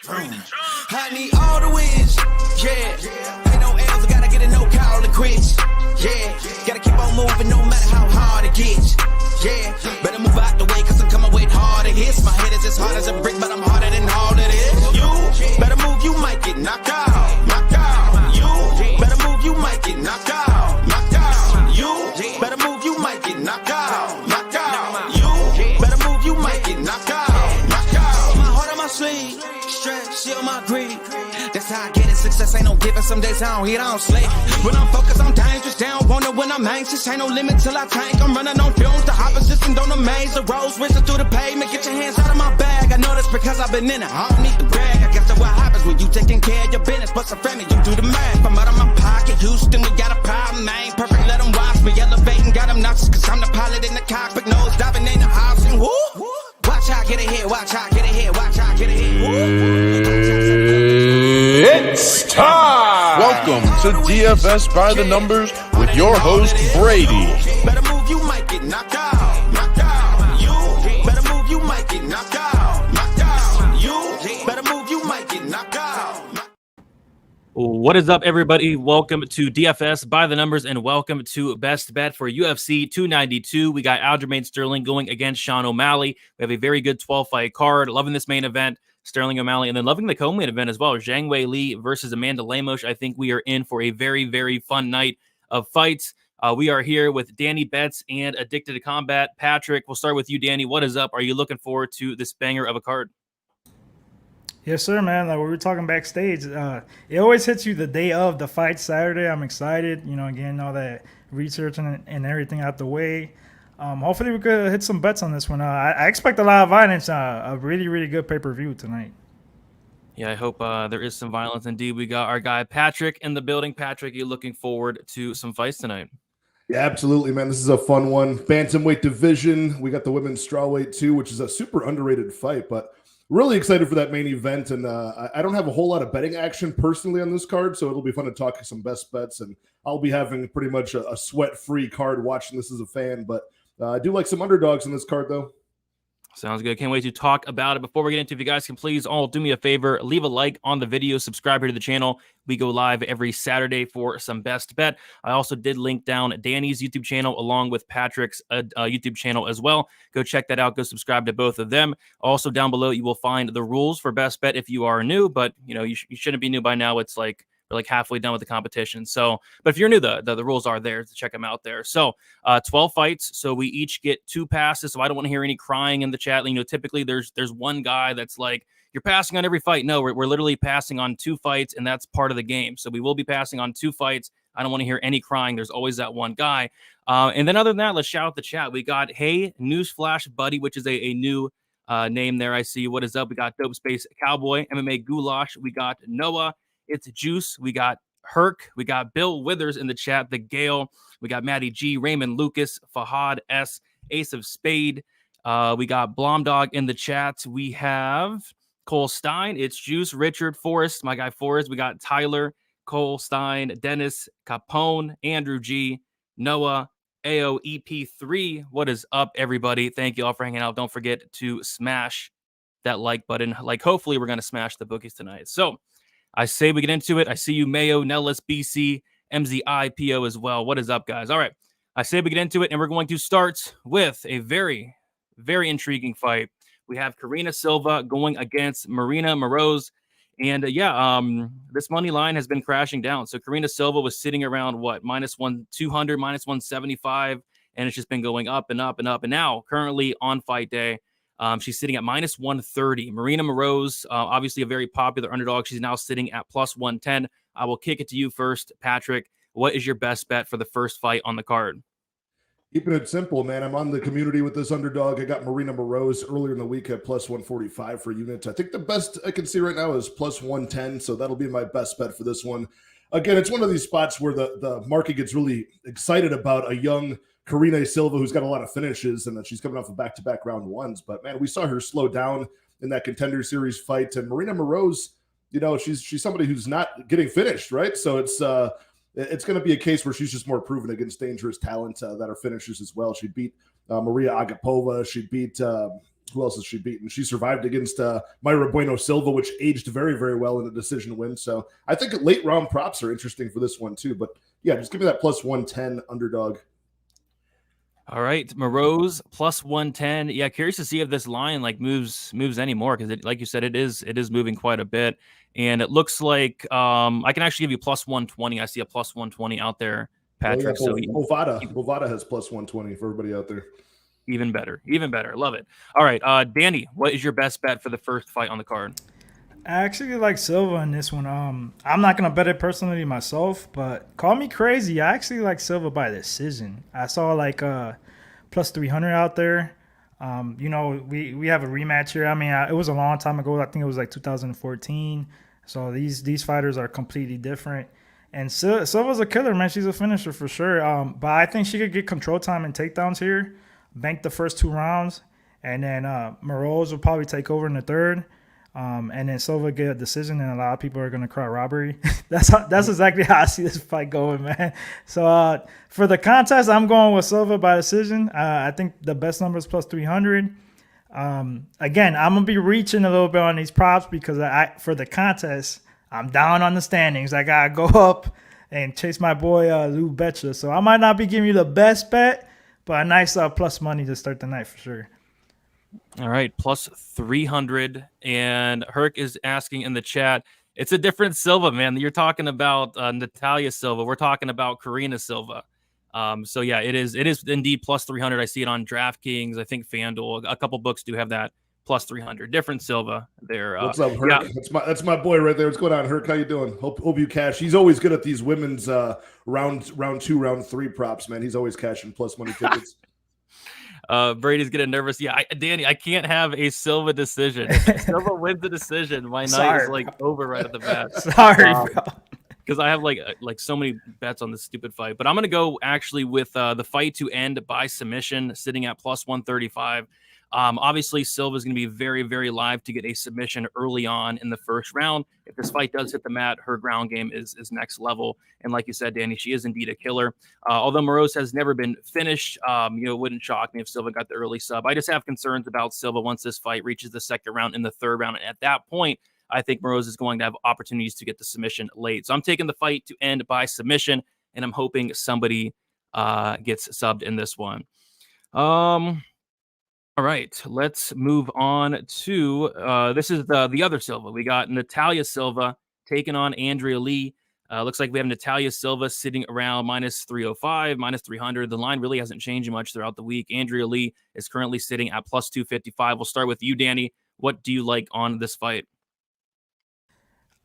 I need all the wins, yeah. Ain't no L's, I gotta get a no call to quits, yeah. Gotta keep on moving no matter how hard it gets, yeah. Better move out the way, cause I'm coming with harder hits. My head is as hard as a brick, but I'm harder than all it is. You better move, you might get knocked out, knocked out. You better move, you might get knocked out, knocked out. You better move, you might get knocked out, knocked out. You better move, you might get knocked out, knocked out. My heart on my sleeve, stress, shield my greed. That's how I get it, success ain't no giving. Some days I don't eat, I don't sleep. When I'm focused, I'm dangerous, they don't want it when I'm anxious. Ain't no limit till I tank, I'm running on fumes. The opposition don't amaze, the roads racing through the pavement. Get your hands out of my bag, I know this because I've been in it. I don't need to brag, I guess that's what happens when you taking care of your business. But some family, you do the math, I'm out of my pocket. Houston, we got a problem, I ain't perfect, let them watch me elevating. Got them nauseous, cause I'm the pilot in the cockpit. Nose diving in the house and whoo. Watch how I get it here, watch how I get it here, watch how I get it here. It's time! Welcome to DFS by the Numbers with your host, Brady. Better move, you might get knocked out, knocked out. You better move, you might get knocked out, knocked out. You better move, you might get knocked out. What is up, everybody? Welcome to DFS by the Numbers and welcome to Best Bet for UFC 292. We got Aljamain Sterling going against Sean O'Malley. We have a very good 12-fight card. Loving this main event. Sterling O'Malley, and then loving the co-main event as well. Zhang Weili versus Amanda Lemos. I think we are in for a very, very fun night of fights. We are here with Danny Betts and Addicted to Combat. Patrick, we'll start with you, Danny. What is up? Are you looking forward to this banger of a card? Yes, sir, man. Like we were talking backstage, it always hits you the day of the fight Saturday. I'm excited, getting all that research and everything out the way. Hopefully we could hit some bets on this one. I expect a lot of violence. A really, really good pay-per-view tonight. Yeah, I hope there is some violence indeed. We got our guy Patrick in the building. Patrick, you looking forward to some fights tonight? Yeah, absolutely, man. This is a fun one. Bantamweight division. We got the women's strawweight too, which is a super underrated fight, but really excited for that main event. And I don't have a whole lot of betting action personally on this card, so it'll be fun to talk some best bets. And I'll be having pretty much a sweat-free card watching this as a fan, but I do like some underdogs in this card, though. Sounds good. Can't wait to talk about it. Before we get into it, if you guys can please all do me a favor, leave a like on the video, subscribe here to the channel. We go live every Saturday for some best bet. I also did link down Danny's YouTube channel along with Patrick's YouTube channel as well. Go check that out. Go subscribe to both of them. Also down below, you will find the rules for best bet if you are new, but you shouldn't be new by now. It's like we're like halfway done with the competition. So, but if you're new, the rules are there to check them out there. So 12 fights. So we each get 2 passes. So I don't want to hear any crying in the chat. Typically there's one guy that's like, you're passing on every fight. No, we're literally passing on 2 fights, and that's part of the game. So we will be passing on 2 fights. I don't want to hear any crying. There's always that one guy. And then other than that, let's shout out the chat. We got, hey, Newsflash Buddy, which is a new name there. I see. What is up? We got Dope Space Cowboy, MMA Goulash. We got Noah. It's Juice. We got Herc. We got Bill Withers in the chat. The Gale. We got Maddie G. Raymond Lucas. Fahad S. Ace of Spade. We got Blomdog in the chat. We have Cole Stein. It's Juice. Richard Forrest. My guy Forrest. We got Tyler, Cole Stein, Dennis Capone, Andrew G. Noah, AOEP3. What is up, everybody? Thank you all for hanging out. Don't forget to smash that like button. Hopefully we're going to smash the bookies tonight. So I say we get into it. I see you, Mayo, Nellis, BC, MZIPO as well. What is up, guys? All right. I say we get into it, and we're going to start with a very, very intriguing fight. We have Karina Silva going against Marina Morose. And, this money line has been crashing down. So Karina Silva was sitting around, minus 1,200, minus 175, and it's just been going up and up and up. And now, currently on fight day, she's sitting at minus 130. Marina Morose, obviously a very popular underdog. She's now sitting at plus 110. I will kick it to you first, Patrick. What is your best bet for the first fight on the card? Keeping it simple, man. I'm on the community with this underdog. I got Marina Morose earlier in the week at plus 145 for units. I think the best I can see right now is plus 110, so that'll be my best bet for this one. Again, it's one of these spots where the market gets really excited about a young Karina Silva who's got a lot of finishes, and that she's coming off of back-to-back round ones. But, man, we saw her slow down in that Contender Series fight. And Marina Morose, she's somebody who's not getting finished, right? So it's going to be a case where she's just more proven against dangerous talent that are finishers as well. She beat Maria Agapova. She beat who else has she beaten? She survived against Mayra Bueno Silva, which aged very, very well in a decision win. So I think late round props are interesting for this one too. But yeah, just give me that plus 110 underdog. All right, Morose plus 110. Yeah, curious to see if this line like moves anymore, because like you said, it is moving quite a bit, and it looks like I can actually give you plus 120. I see a plus 120 out there, Patrick. Oh, yeah. Bovada has plus 120 for everybody out there. Even better. Love it. All right, Danny, what is your best bet for the first fight on the card? I actually like Silva in this one. I'm not gonna bet it personally myself, but call me crazy. I actually like Silva by decision. I saw like plus 300 out there. We have a rematch here. I mean, it was a long time ago. I think it was like 2014. So these fighters are completely different. And Silva's a killer, man. She's a finisher for sure. But I think she could get control time and takedowns here, bank the first 2 rounds, and then Morose will probably take over in the third. And then Silva get a decision, and a lot of people are gonna cry robbery. That's exactly how I see this fight going, man. So for the contest, I'm going with Silva by decision. I think the best number is plus 300. Again, I'm gonna be reaching a little bit on these props because for the contest, I'm down on the standings. I gotta go up and chase my boy Lou Betcha. So I might not be giving you the best bet, but a nice plus money to start the night for sure. All right, plus 300. And Herc is asking in the chat, it's a different Silva, man. You're talking about Natalia Silva. We're talking about Karina Silva. So yeah, it is indeed plus 300. I see it on DraftKings. I think FanDuel. A couple books do have that plus 300. Different Silva there. What's up, Herc? Yeah. That's my boy right there. What's going on, Herc? How you doing? Hope you cash. He's always good at these women's round 2, round 3 props, man. He's always cashing plus money tickets. Brady's getting nervous. Yeah, Danny, I can't have a Silva decision. If Silva wins the decision, my night is like over right at the bat. Sorry, bro. Because I have like so many bets on this stupid fight. But I'm gonna go actually with the fight to end by submission, sitting at plus 135. Obviously, Silva is going to be very, very live to get a submission early on in the first round. If this fight does hit the mat, her ground game is next level. And like you said, Danny, she is indeed a killer. Although Morose has never been finished, it wouldn't shock me if Silva got the early sub. I just have concerns about Silva once this fight reaches the second round and the third round. And at that point, I think Morose is going to have opportunities to get the submission late. So I'm taking the fight to end by submission, and I'm hoping somebody gets subbed in this one. All right, let's move on to this is the other Silva. We got Natalia Silva taking on Andrea Lee. Looks like we have Natalia Silva sitting around minus 305, minus 300. The line really hasn't changed much throughout the week. Andrea Lee is currently sitting at plus 255. We'll start with you, Danny. What do you like on this fight?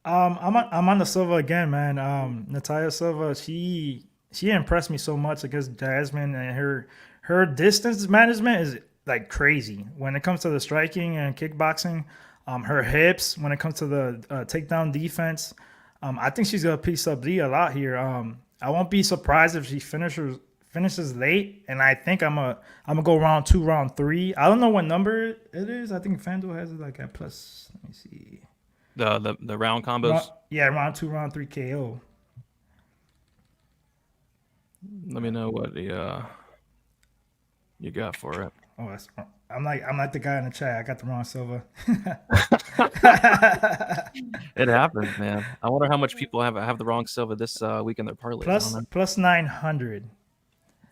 I'm on the Silva again, man. Natalia Silva, she impressed me so much against Jasmine, and her distance management is like crazy when it comes to the striking and kickboxing. Her hips, when it comes to the takedown defense, I think she's gonna piece up Lee a lot here. I won't be surprised if she finishes late, and I think I'm gonna go round 2, round 3. I don't know what number it is. I think FanDuel has it like at plus. Let me see. The round combos. Round 2, round 3 KO. Let me know what the you got for it. Oh, I'm like the guy in the chat. I got the wrong Silva. It happens, man. I wonder how much people have the wrong Silva this week in their parlay. Plus 900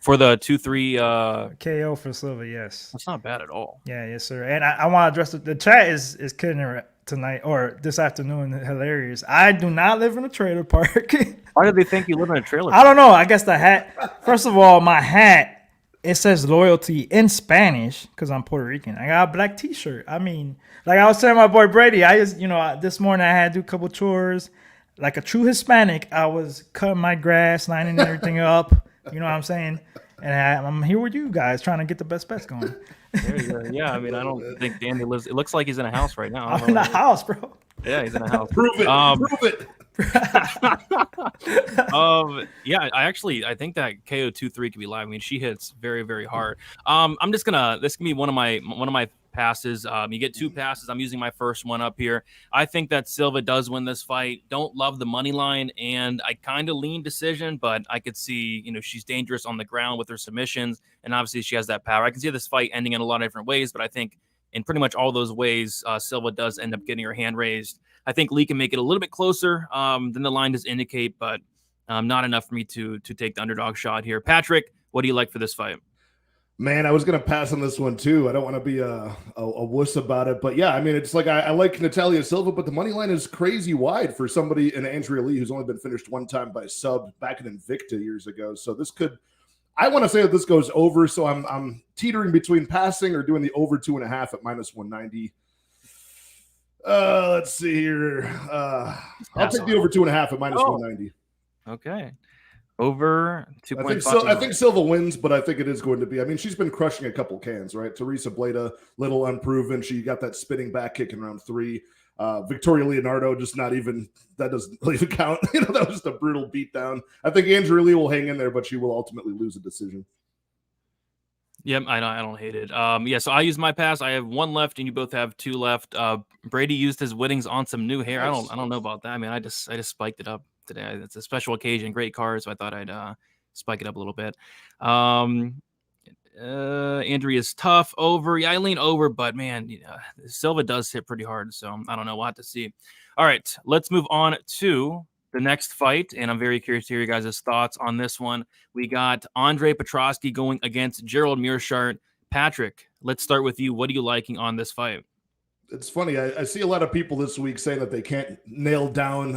for the 2-3 KO for Silva. Yes, that's not bad at all. Yeah, yes, sir. And I want to address the chat is kidding her tonight or this afternoon. Hilarious. I do not live in a trailer park. Why do they think you live in a trailer park? I don't know. I guess the hat. First of all, my hat. It says loyalty in Spanish because I'm Puerto Rican. I got a black T-shirt. I mean, like I was telling my boy Brady, I just, this morning I had to do a couple chores. Like a true Hispanic, I was cutting my grass, lining everything up. You know what I'm saying? And I'm here with you guys trying to get the best bets going. There you go. Yeah, I mean, I don't think Danny lives. It looks like he's in a house right now. I'm in a house, bro. Yeah, he's in a house. Prove it. Yeah, I think that KO 2-3 could be live. I mean, she hits very, very hard. This can be one of my passes. You get 2 passes. I'm using my first one up here. I think that Silva does win this fight. Don't love the money line, and I kind of lean decision, but I could see, she's dangerous on the ground with her submissions, and obviously she has that power. I can see this fight ending in a lot of different ways, but I think in pretty much all those ways, Silva does end up getting her hand raised. I think Lee can make it a little bit closer than the line does indicate, but not enough for me to take the underdog shot here. Patrick, what do you like for this fight? Man, I was going to pass on this one too. I don't want to be a wuss about it. But yeah, I mean, it's like I like Natalia Silva, but the money line is crazy wide for somebody in Andrea Lee who's only been finished one time by sub back in Invicta years ago. So this could, I want to say that this goes over. So I'm teetering between passing or doing the over 2.5 at -190. Let's see here. I'll take the over 2.5 at -190. Okay. Over 2.5. I think Silva wins, but I think it is going to be. I mean, she's been crushing a couple cans, right? Teresa Bleda, little unproven. She got that spinning back kick in round 3. Victoria Leonardo, just not even, that doesn't even count. That was just a brutal beatdown. I think Andrea Lee will hang in there, but she will ultimately lose a decision. Yep, I don't hate it. Yeah, so I used my pass. I have 1 left, and you both have 2 left. Brady used his winnings on some new hair. Nice. I don't know about that. I mean, I just spiked it up today. It's a special occasion, great card, so I thought I'd spike it up a little bit. Andrea's tough over. Yeah, I lean over, but man, Silva does hit pretty hard, so I don't know. We'll have to see. All right, let's move on to the next fight, and I'm very curious to hear you guys' thoughts on this one. We got Andre Petrovsky going against Gerald Meerschaert. Patrick, let's start with you. What are you liking on this fight? It's funny. I see a lot of people this week saying that they can't nail down,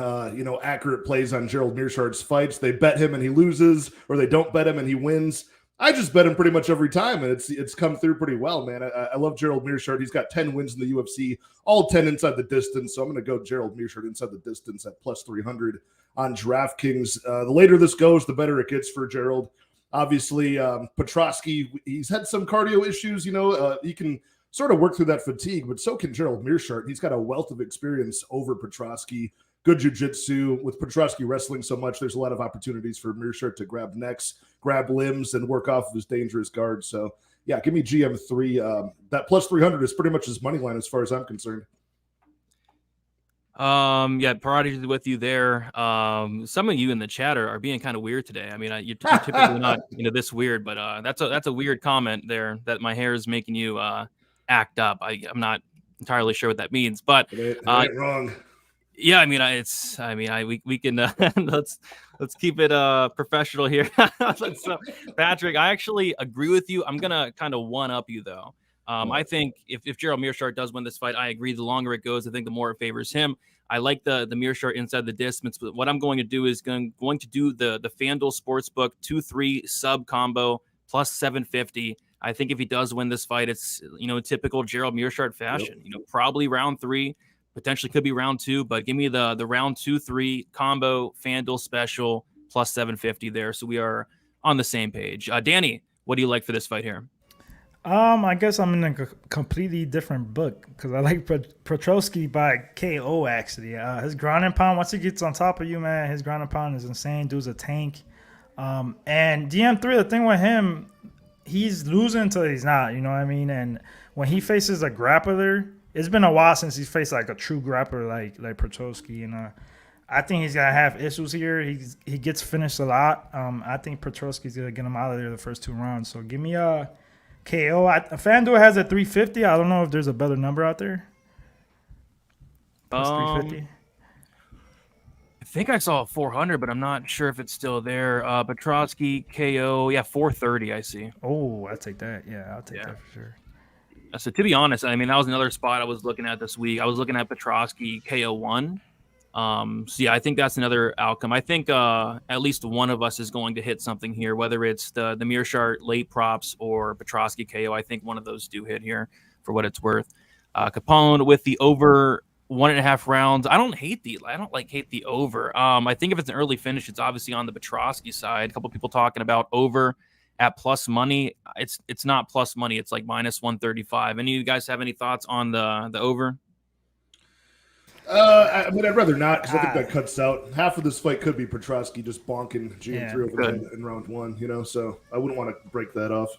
accurate plays on Gerald Meerschaert's fights. They bet him and he loses, or they don't bet him and he wins. I just bet him pretty much every time, and it's come through pretty well, man. I love Gerald Meerschaert. He's got 10 wins in the UFC, all 10 inside the distance. So I'm going to go Gerald Meerschaert inside the distance at +300 on DraftKings. The later this goes, the better it gets for Gerald. Obviously, Petrovsky, he's had some cardio issues. He can sort of work through that fatigue, but so can Gerald Meerschaert. He's got a wealth of experience over Petrovsky. Good jiu-jitsu. With Petrovsky wrestling so much, there's a lot of opportunities for Meerschaert to grab necks, grab limbs, and work off of his dangerous guard. So, yeah, give me GM3. That +300 is pretty much his money line as far as I'm concerned. Yeah, Prodigy with you there. Some of you in the chat are being kind of weird today. I mean, you're typically not this weird, but that's a weird comment there that my hair is making you act up. I'm not entirely sure what that means, but it ain't wrong. Yeah, I mean, we can let's keep it professional here. So, Patrick, I actually agree with you. I'm gonna kind of one up you though. I think if Gerald Meerschaert does win this fight, I agree. The longer it goes, I think the more it favors him. I like the Meerschaert inside the distance, but what I'm going to do is going to do the FanDuel Sportsbook 2-3 sub combo +750. I think if he does win this fight, it's typical Gerald Meerschaert fashion. Yep. Probably round 3, potentially could be round 2, but give me the round 2-3 combo FanDuel special +750 there. So we are on the same page. Danny, what do you like for this fight here? I guess I'm in a completely different book because I like Petrovsky by KO, actually. His ground and pound, once he gets on top of you, man, his ground and pound is insane. Dude's a tank. And DM3, the thing with him, he's losing until he's not, you know what I mean? And when he faces a grappler, it's been a while since he's faced like a true grappler like Petrovsky. And I think he's going to have issues here. He gets finished a lot. I think Petrovsky's going to get him out of there the first 2 rounds. So give me a KO. FanDuel has a 350. I don't know if there's a better number out there. Plus 350. I think I saw 400, but I'm not sure if it's still there. Petrovsky, KO, 430 I see. Oh, I'll take that. Yeah, I'll take that for sure. So to be honest, I mean, that was another spot I was looking at this week. I was looking at Petrovsky KO1. I think that's another outcome. I think at least one of us is going to hit something here, whether it's the Meerschaert late props or Petrovsky KO. I think one of those do hit here for what it's worth. Capone with the over 1.5 rounds. I don't hate the over. I think if it's an early finish, it's obviously on the Petrovsky side. A couple people talking about over at plus money. It's not plus money. It's like -135. Any of you guys have any thoughts on the over? I mean, I'd rather not because I think that cuts out. Half of this fight could be Petrovsky just bonking GM3 over the head in round 1, so I wouldn't want to break that off.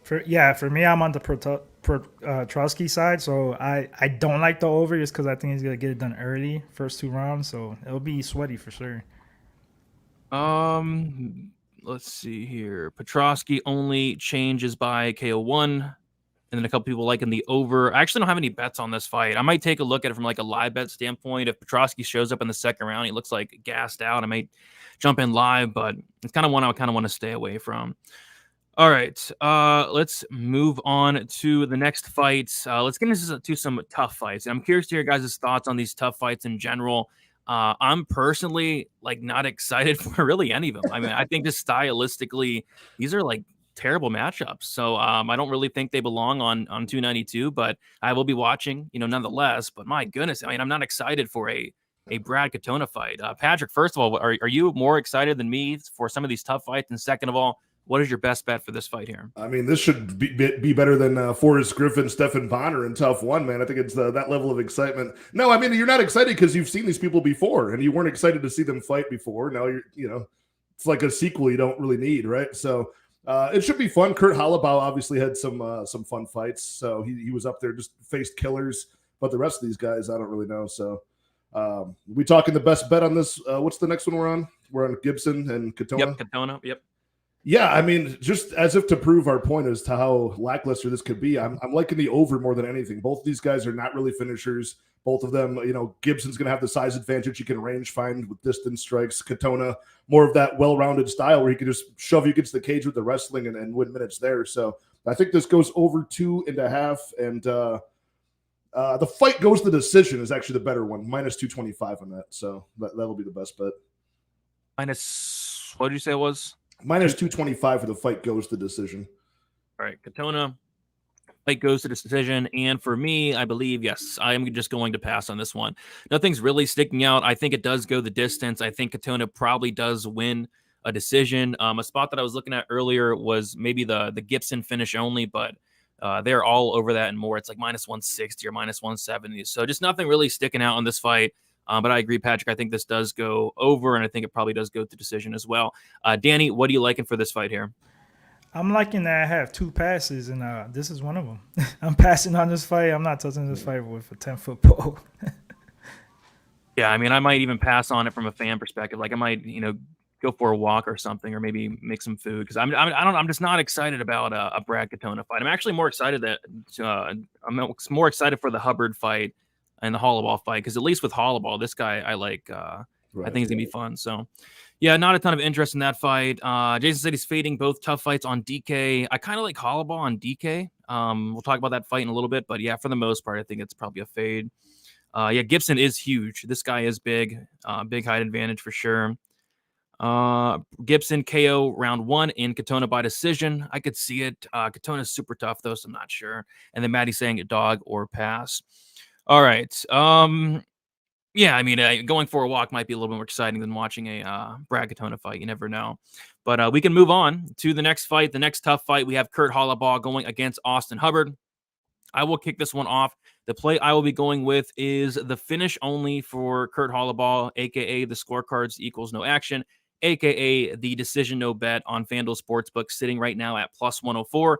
For me, I'm on the Petrovsky side, so I don't like the over just because I think he's going to get it done early, first 2 rounds, so it'll be sweaty for sure. Let's see here. Petrovsky only changes by KO1. and then a couple people liking the over. I actually don't have any bets on this fight. I might take a look at it from like a live bet standpoint. If Petrovsky shows up in the second round, he looks like gassed out, I might jump in live, but it's kind of one I kind of want to stay away from. All right, let's move on to the next fight. Let's get into some tough fights. I'm curious to hear guys' thoughts on these tough fights in general. I'm personally like not excited for really any of them. I mean, I think just stylistically, these are like terrible matchups. So I don't really think they belong on 292, but I will be watching, nonetheless. But my goodness, I mean, I'm not excited for a Brad Katona fight. Patrick, first of all, are you more excited than me for some of these tough fights? And second of all, what is your best bet for this fight here? I mean, this should be better than Forrest Griffin, Stephan Bonner in tough one, man. I think it's that level of excitement. No, I mean, you're not excited because you've seen these people before and you weren't excited to see them fight before. Now it's like a sequel you don't really need, right? So it should be fun. Kurt Hollabaugh obviously had some fun fights. So he was up there, just faced killers. But the rest of these guys, I don't really know. So we talking the best bet on this? What's the next one we're on? We're on Gibson and Katona? Yep, Katona, yep. Yeah, I mean, just as if to prove our point as to how lackluster this could be, I'm liking the over more than anything. Both of these guys are not really finishers. Both of them, Gibson's going to have the size advantage. He can range find with distance strikes. Katona, more of that well-rounded style where he can just shove you against the cage with the wrestling and win minutes there. So I think this goes over 2.5, and the fight goes to decision is actually the better one, minus 225 on that. So that'll be the best bet. Minus, what did you say it was? Minus 225 for the fight goes to decision. All right, Katona, fight goes to the decision. And for me, I believe, yes, I am just going to pass on this one. Nothing's really sticking out. I think it does go the distance. I think Katona probably does win a decision. A spot that I was looking at earlier was maybe the Gibson finish only, but they're all over that and more. It's like minus 160 or minus 170. So just nothing really sticking out on this fight. But I agree, Patrick. I think this does go over, and I think it probably does go to decision as well. Danny, what are you liking for this fight here? I'm liking that I have two passes, and this is one of them. I'm passing on this fight. I'm not touching this fight with a 10-foot pole. Yeah, I mean, I might even pass on it from a fan perspective. Like I might, go for a walk or something, or maybe make some food because I'm just not excited about a Brad Katona fight. I'm actually more excited I'm more excited for the Hubbard fight and the Hollabaugh fight, because at least with Hollabaugh, this guy I like. I think he's gonna be fun. So, yeah, not a ton of interest in that fight. Jason said he's fading both tough fights on DK. I kind of like Hollabaugh on DK. We'll talk about that fight in a little bit, but yeah, for the most part, I think it's probably a fade. Yeah, Gibson is huge. This guy is big, big height advantage for sure. Gibson KO round 1 in Katona by decision. I could see it. Katona's super tough though, so I'm not sure. And then Maddie's saying a dog or pass. All right. Yeah, I mean, going for a walk might be a little bit more exciting than watching a Brad Katona fight. You never know. But we can move on to the next fight. The next tough fight, we have Kurt Hollabaugh going against Austin Hubbard. I will kick this one off. The play I will be going with is the finish only for Kurt Hollabaugh, a.k.a. the scorecards equals no action, a.k.a. the decision no bet on FanDuel Sportsbook, sitting right now at plus 104.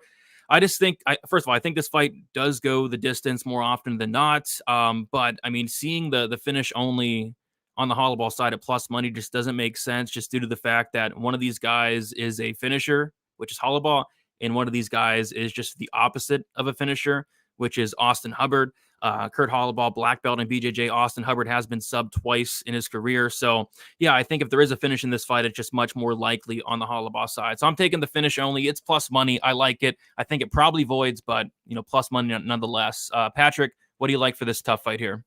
I just think, first of all, I think this fight does go the distance more often than not. But, I mean, seeing the finish only on the Hollabaugh side at plus money just doesn't make sense, just due to the fact that one of these guys is a finisher, which is Hollabaugh, and one of these guys is just the opposite of a finisher, which is Austin Hubbard. Kurt Hollabaugh, black belt in BJJ. Austin Hubbard has been subbed twice in his career. So, yeah, I think if there is a finish in this fight, it's just much more likely on the Hollabaugh side. So I'm taking the finish only. It's plus money. I like it. I think it probably voids, but, plus money nonetheless. Patrick, what do you like for this tough fight here?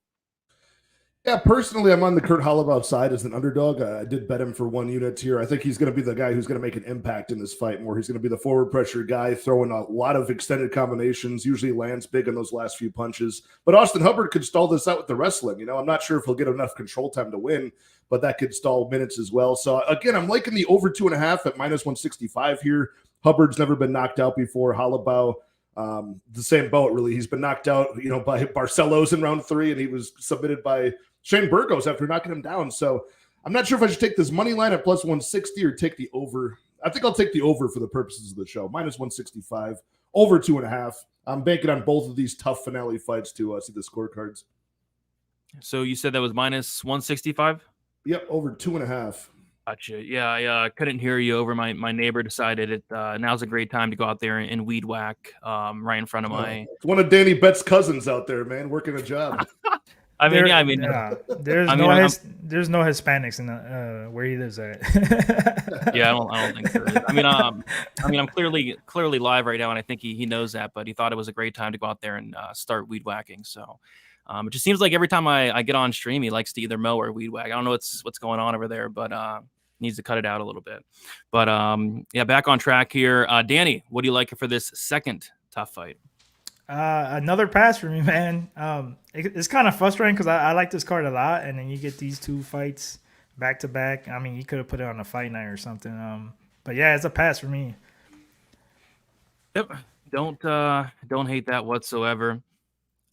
Yeah, personally, I'm on the Kurt Hollabaugh side as an underdog. I did bet him for 1 unit here. I think he's going to be the guy who's going to make an impact in this fight more. He's going to be the forward pressure guy, throwing a lot of extended combinations, usually lands big on those last few punches. But Austin Hubbard could stall this out with the wrestling. I'm not sure if he'll get enough control time to win, but that could stall minutes as well. So, again, I'm liking the over 2.5 at minus 165 here. Hubbard's never been knocked out before. Hollabaugh, the same boat, really. He's been knocked out, by Barcelos in round 3, and he was submitted by Shane Burgos after knocking him down. So I'm not sure if I should take this money line at plus 160 or take the over. I think I'll take the over for the purposes of the show. Minus 165, over 2.5. I'm banking on both of these tough finale fights to see the scorecards. So you said that was minus 165? Yep, over 2.5. Gotcha. Yeah, I couldn't hear you over my neighbor decided it now's a great time to go out there and weed whack right in front of my. It's one of Danny Bett's cousins out there, man, working a job. There's no Hispanics in where he lives at. Yeah, I don't think there is. I'm clearly live right now, and I think he knows that, but he thought it was a great time to go out there and start weed whacking. So it just seems like every time I get on stream, he likes to either mow or weed whack. I don't know what's going on over there, but needs to cut it out a little bit. But yeah, back on track here. Danny, what do you like for this second tough fight? Another pass for me, man. It's kind of frustrating because I like this card a lot, and then you get these two fights back to back. I mean, you could have put it on a fight night or something. But yeah, it's a pass for me. Yep. Don't hate that whatsoever.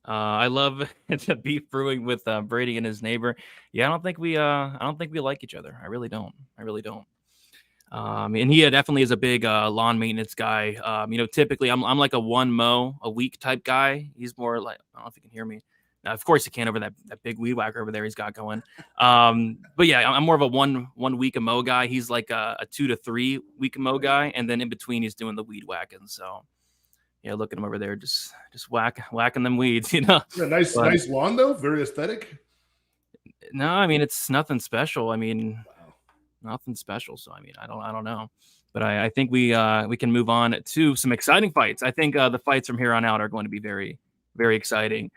I love the beef brewing with Brady and his neighbor. Yeah, I don't think we like each other. I really don't. And he definitely is a big lawn maintenance guy. Typically I'm like a one mow a week type guy. He's more like, I don't know if you can hear me. Now, of course you can over that big weed whacker over there he's got going. But yeah, I'm more of a one week a mow guy. He's like a 2 to 3 week a mow guy, and then in between he's doing the weed whacking. So yeah, look at him over there, just whacking them weeds, Yeah, nice lawn though, very aesthetic. No, I mean it's nothing special. Nothing special. So I don't know, but I think we can move on to some exciting fights. I think the fights from here on out are going to be very, very exciting.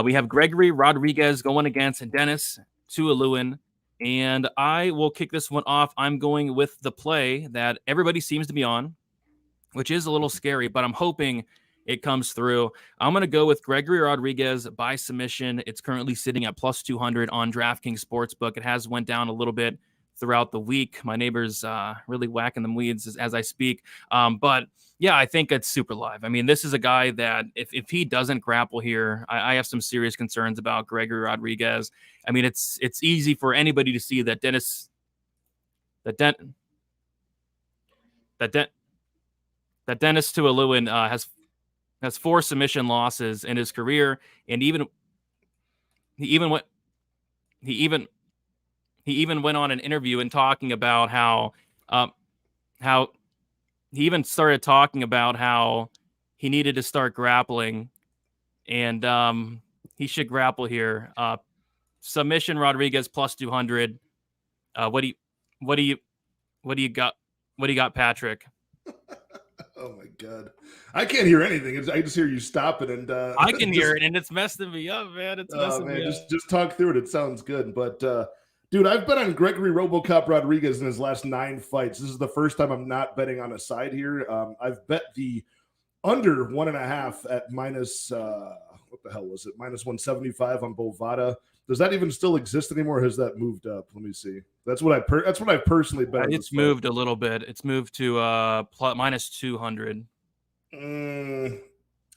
We have Gregory Rodriguez going against Dennis Tuliun, and I will kick this one off. I'm going with the play that everybody seems to be on, which is a little scary, but I'm hoping it comes through. I'm going to go with Gregory Rodriguez by submission. It's currently sitting at plus 200 on DraftKings Sportsbook. It has went down a little bit throughout the week. My neighbor's really whacking them weeds as I speak. But yeah, I think it's super live. This is a guy that if he doesn't grapple here, I have some serious concerns about Gregory Rodriguez. It's easy for anybody to see that Dennis Tuliun has 4 submission losses in his career, and he even went on an interview and talking about how he even started talking about how he needed to start grappling, and he should grapple here. Submission Rodriguez plus 200. What do you got, Patrick? Oh my God, I can't hear anything. I just hear you stopping, and I can hear it, and it's messing me up, man. It's messing me up. Just talk through it. It sounds good, but dude, I've bet on Gregory RoboCop Rodriguez in his last 9 fights. This is the first time I'm not betting on a side here. I've bet the under 1.5 at minus what the hell was it? Minus 175 on Bovada. Does that even still exist anymore? Or has that moved up? Let me see. That's what I personally bet. It's moved a little bit. It's moved to minus 200.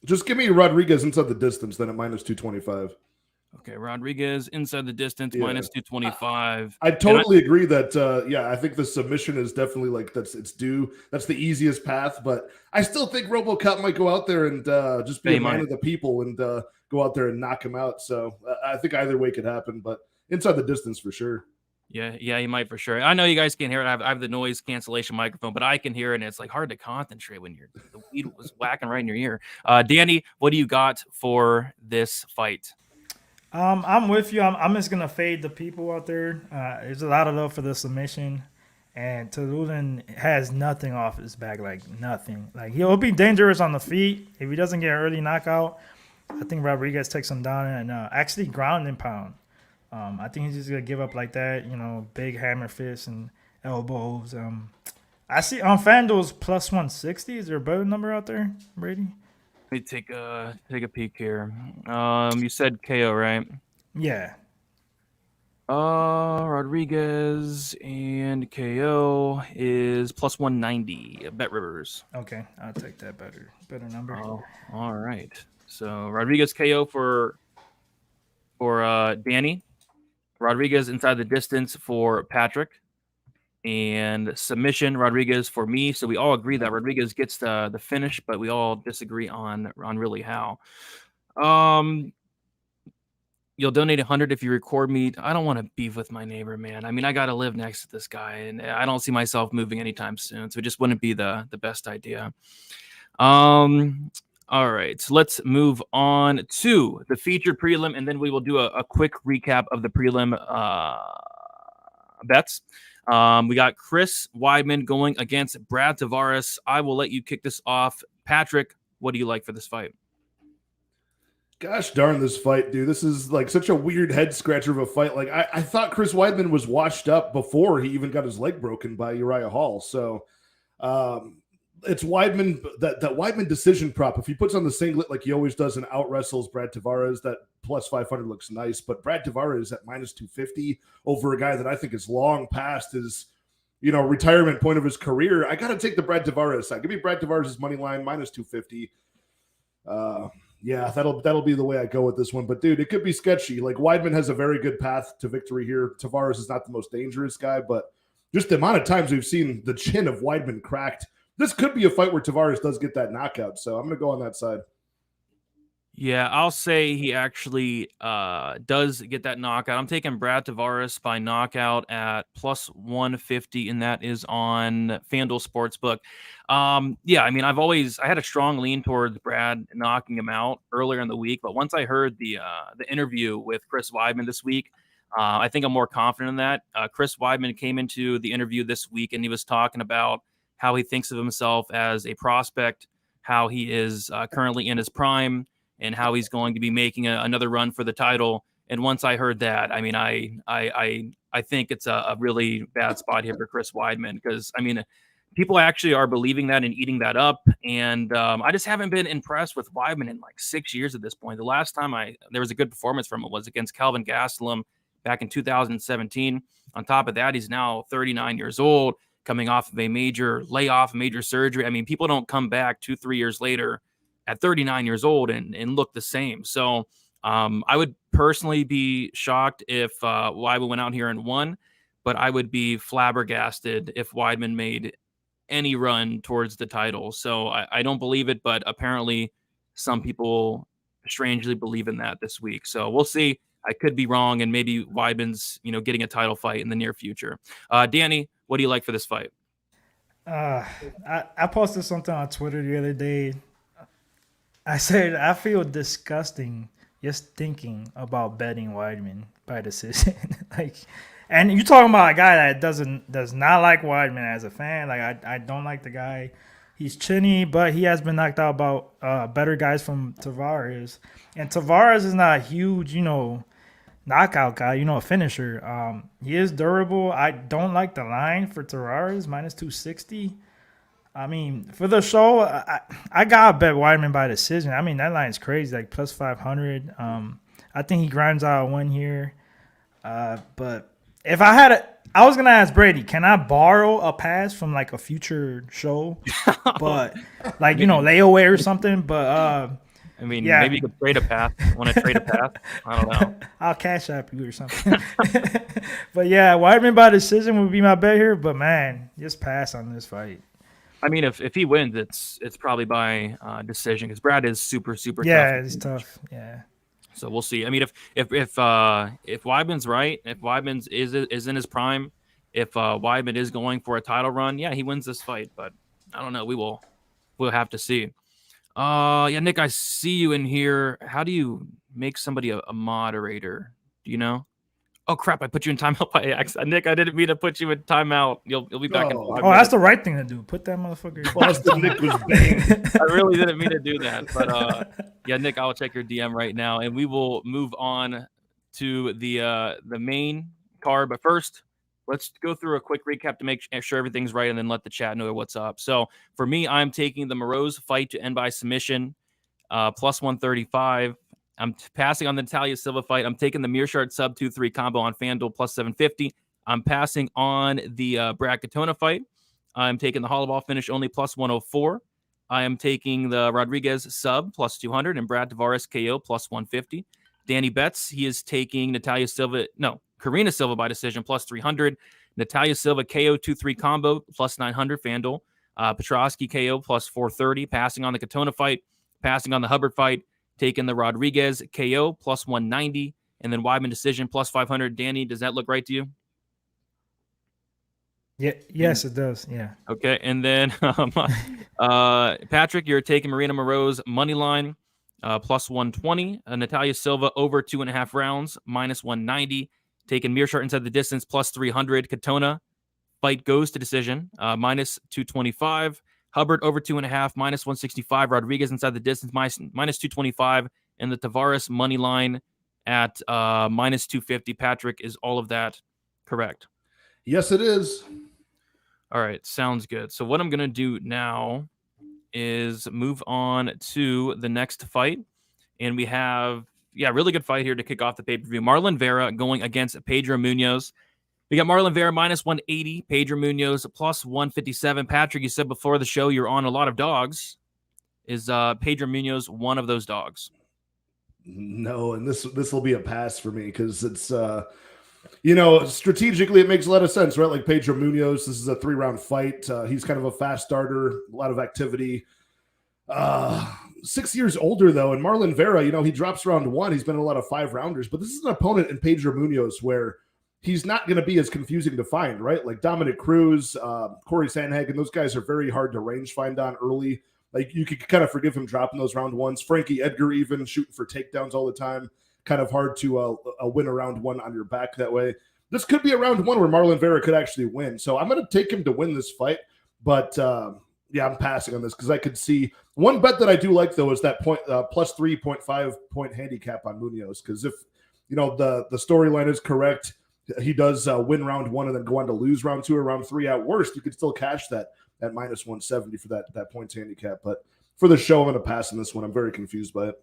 Just give me Rodriguez inside the distance then at minus 225. Okay, Rodriguez inside the distance, minus 225. I totally agree that, I think the submission is definitely it's due. That's the easiest path, but I still think RoboCop might go out there and just be a man of the people and go out there and knock him out. So I think either way could happen, but inside the distance for sure. Yeah, he might for sure. I know you guys can't hear it. I have the noise cancellation microphone, but I can hear it, and it's hard to concentrate when the weed was whacking right in your ear. Danny, what do you got for this fight? I'm with you. I'm just gonna fade the people out there. There's a lot of love for the submission, and Tuliun has nothing off his back, nothing. He'll be dangerous on the feet if he doesn't get an early knockout. I think Rodriguez takes him down and actually ground and pound. I think he's just gonna give up like that. Big hammer fists and elbows. I see on FanDuel's plus 160. Is there a better number out there, Brady? Let me take a peek here. You said KO, right? Yeah. Rodriguez and KO is plus 190 at Bet Rivers. Okay, I'll take that better number. Oh, all right. So Rodriguez KO for Danny. Rodriguez inside the distance for Patrick. And submission Rodriguez for me. So we all agree that Rodriguez gets the finish, but we all disagree on really how. You'll donate 100 if you record me. I don't want to beef with my neighbor, man. I mean, I got to live next to this guy, and I don't see myself moving anytime soon, so it just wouldn't be the best idea. All right, so let's move on to the featured prelim, and then we will do a quick recap of the prelim bets. We got Chris Weidman going against Brad Tavares. I will let you kick this off. Patrick, what do you like for this fight? Gosh darn this fight, dude. This is like such a weird head scratcher of a fight. Like I thought Chris Weidman was washed up before he even got his leg broken by Uriah Hall. So it's Weidman, that Weidman decision prop. If he puts on the singlet like he always does and out wrestles Brad Tavares, that plus 500 looks nice. But Brad Tavares at minus 250 over a guy that I think is long past his, retirement point of his career. I got to take the Brad Tavares side. Give me Brad Tavares' money line minus 250. Yeah, that'll be the way I go with this one. But dude, it could be sketchy. Like Weidman has a very good path to victory here. Tavares is not the most dangerous guy, but just the amount of times we've seen the chin of Weidman cracked. This could be a fight where Tavares does get that knockout. So I'm going to go on that side. Yeah, I'll say he actually does get that knockout. I'm taking Brad Tavares by knockout at plus 150, and that is on FanDuel Sportsbook. Yeah, I mean, I had a strong lean towards Brad knocking him out earlier in the week, but once I heard the interview with Chris Weidman this week, I think I'm more confident in that. Chris Weidman came into the interview this week, and he was talking about how he thinks of himself as a prospect, how he is currently in his prime, and how he's going to be making another run for the title. And once I heard that, I mean, I think it's a really bad spot here for Chris Weidman, because, I mean, people actually are believing that and eating that up. And I just haven't been impressed with Weidman in like 6 years at this point. The last time there was a good performance from him was against Kelvin Gastelum back in 2017. On top of that, he's now 39 years old, coming off of a major layoff, major surgery. I mean, people don't come back 2-3 years later at 39 years old and look the same. So I would personally be shocked if Weidman went out here and won, but I would be flabbergasted if Weidman made any run towards the title. So I don't believe it, but apparently some people strangely believe in that this week. So we'll see. I could be wrong, and maybe Weidman's, getting a title fight in the near future. Danny, what do you like for this fight? I posted something on Twitter the other day. I said I feel disgusting just thinking about betting Weidman by decision. And you're talking about a guy that does not like Weidman as a fan. Like I don't like the guy. He's chinny, but he has been knocked out about better guys from Tavares. And Tavares is not a huge, knockout guy, a finisher. He is durable. I don't like the line for Tavares, minus 260. I mean, for the show, I got to bet Weidman by decision. I mean, that line's crazy, like plus 500. I think he grinds out a win here. But if I was going to ask Brady, can I borrow a pass from like a future show? But like, layaway or something. But I mean, yeah. Maybe you could trade a path. Want to trade a path? I don't know. I'll cash app you or something. But yeah, Weidman by decision would be my bet here. But man, just pass on this fight. I mean, if he wins, it's probably by decision, because Brad is super tough. Yeah, it's tough. Yeah. So we'll see. I mean, if Weidman's right, if Weidman is in his prime, if Weidman is going for a title run, yeah, he wins this fight. But I don't know. We'll have to see. Yeah, Nick, I see you in here. How do you make somebody a moderator? Do you know? Oh crap! I put you in timeout by accident. Nick, I didn't mean to put you in timeout. You'll be back in 5 minutes. That's the right thing to do. Put that motherfucker. Nick was banged. I really didn't mean to do that, but yeah, Nick, I'll check your DM right now, and we will move on to the main card. But first, let's go through a quick recap to make sure everything's right, and then let the chat know what's up. So for me, I'm taking the Morose fight to end by submission, plus 135. I'm passing on the Natalia Silva fight. I'm taking the Meerschaert sub 2-3 combo on FanDuel plus 750. I'm passing on the Brad Katona fight. I'm taking the Hollabaugh finish only plus 104. I am taking the Rodriguez sub plus 200 and Brad Tavares KO plus 150. Danny bets he is taking Karina Silva by decision plus 300. Natalia Silva KO 2-3 combo plus 900 FanDuel. Petrovsky KO plus 430. Passing on the Katona fight. Passing on the Hubbard fight. Taking the Rodriguez KO plus 190 and then Weidman decision plus 500. Danny, does that look right to you? Yeah, yes, it does. Yeah. Okay, and then Patrick, you're taking Marina Morose money line plus 120. Natalia Silva over 2.5 rounds minus 190. Taking Meerschaert inside the distance plus 300. Katona fight goes to decision minus 225. Hubbard over 2.5 minus 165. Rodriguez inside the distance minus 225, and the Tavares money line at minus 250. Patrick, is all of that correct? Yes, it is. All right, sounds good. So what I'm going to do now is move on to the next fight. And we have, really good fight here to kick off the pay-per-view. Marlon Vera going against Pedro Munoz. We got Marlon Vera minus 180, Pedro Munoz plus 157. Patrick, you said before the show you're on a lot of dogs. Is Pedro Munoz one of those dogs? No, and this will be a pass for me because it's strategically it makes a lot of sense, right? Like Pedro Munoz, this is a 3-round fight. He's kind of a fast starter, a lot of activity. 6 years older though, and Marlon Vera, he drops round 1. He's been in a lot of 5-rounders, but this is an opponent in Pedro Munoz where he's not going to be as confusing to find, right? Like Dominic Cruz, Corey Sandhagen, those guys are very hard to range find on early. Like you could kind of forgive him dropping those round 1s. Frankie Edgar even shooting for takedowns all the time. Kind of hard to win a round 1 on your back that way. This could be a round 1 where Marlon Vera could actually win. So I'm going to take him to win this fight. But I'm passing on this because I could see one bet that I do like though is that plus 3.5 point handicap on Munoz. Because if the storyline is correct, he does win round 1 and then go on to lose round 2 or round 3. At worst, you could still cash that at minus 170 for that points handicap. But for the show, I'm going to pass on this one. I'm very confused by it.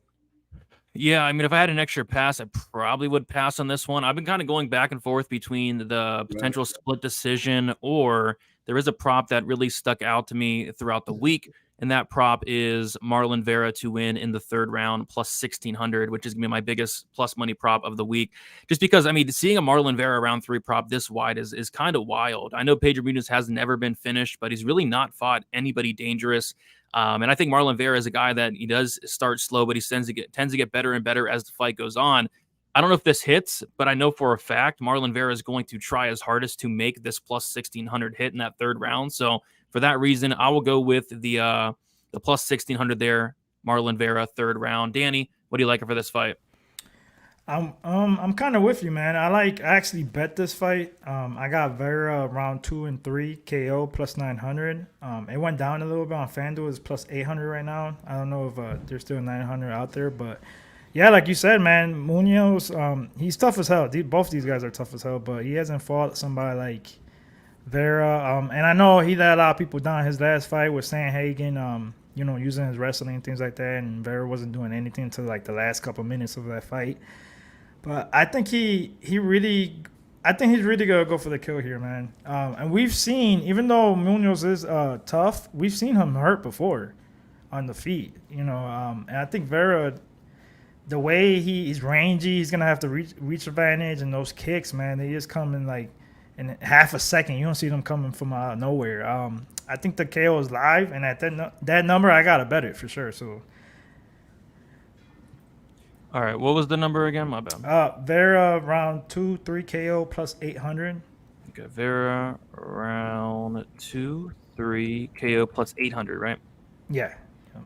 Yeah, I mean, if I had an extra pass, I probably would pass on this one. I've been kind of going back and forth between the potential split decision, or there is a prop that really stuck out to me throughout the week, and that prop is Marlon Vera to win in the 3rd round plus 1,600, which is going to be my biggest plus money prop of the week. Just because, I mean, seeing a Marlon Vera round 3 prop this wide is kind of wild. I know Pedro Munoz has never been finished, but he's really not fought anybody dangerous. And I think Marlon Vera is a guy that he does start slow, but he tends to get better and better as the fight goes on. I don't know if this hits, but I know for a fact Marlon Vera is going to try his hardest to make this plus 1,600 hit in that 3rd round. So for that reason, I will go with the plus 1,600 there, Marlon Vera 3rd round. Danny, what do you like for this fight? I'm kind of with you, man. I actually bet this fight. I got Vera round 2 and 3 KO plus 900. It went down a little bit on FanDuel. It's plus 800 right now. I don't know if there's still 900 out there, but yeah, like you said, man, Munoz, he's tough as hell. Both these guys are tough as hell, but he hasn't fought somebody like Vera. And I know he let a lot of people down. His last fight with Sandhagen, using his wrestling and things like that, and Vera wasn't doing anything until like the last couple minutes of that fight. But I think he's really gonna go for the kill here, man. And we've seen, even though Munoz is tough, we've seen him hurt before on the feet, and I think Vera, the way he's rangy, he's gonna have to reach advantage, and those kicks, man, they just come in half a second. You don't see them coming from out of nowhere. I think the KO is live, and at that number, I gotta bet it for sure. So. All right, what was the number again? My bad. Vera round 2, 3 KO plus 800. Okay, Vera round 2, 3 KO plus 800, right? Yeah.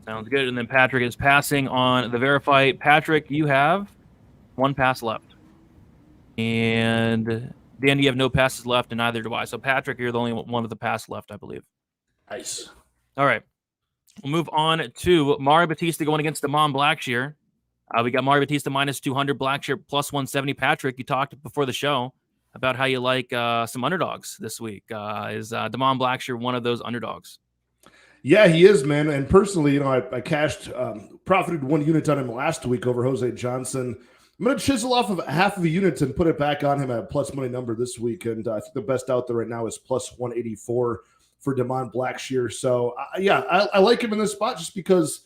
Sounds good. And then Patrick is passing on the Vera fight. Patrick, you have 1 pass left. And Dan, you have no passes left, and neither do I. So Patrick, you're the only one with the pass left, I believe. Nice. All right. We'll move on to Mario Batista going against Damon Blackshear. We got Mario Batista minus 200, Blackshear plus 170. Patrick, you talked before the show about how you like some underdogs this week. Is Damon Blackshear one of those underdogs? Yeah, he is, man. And personally, I cashed, profited 1 unit on him last week over Jose Johnson. I'm going to chisel off of half of a unit and put it back on him at a plus money number this week. And I think the best out there right now is plus 184 for Damon Blackshear. So, I like him in this spot just because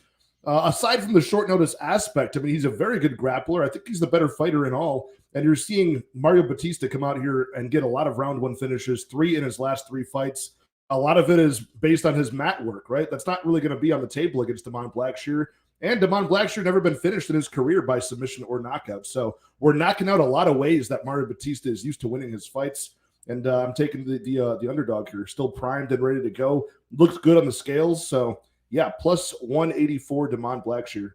aside from the short notice aspect, I mean, he's a very good grappler. I think he's the better fighter in all. And you're seeing Mario Batista come out here and get a lot of round 1 finishes, 3 in his last 3 fights. A lot of it is based on his mat work, right? That's not really going to be on the table against Damon Blackshear. And Blackshear never been finished in his career by submission or knockout. So we're knocking out a lot of ways that Mario Batista is used to winning his fights. And I'm taking the underdog here. Still primed and ready to go. Looks good on the scales. So, yeah, plus 184 Blackshear.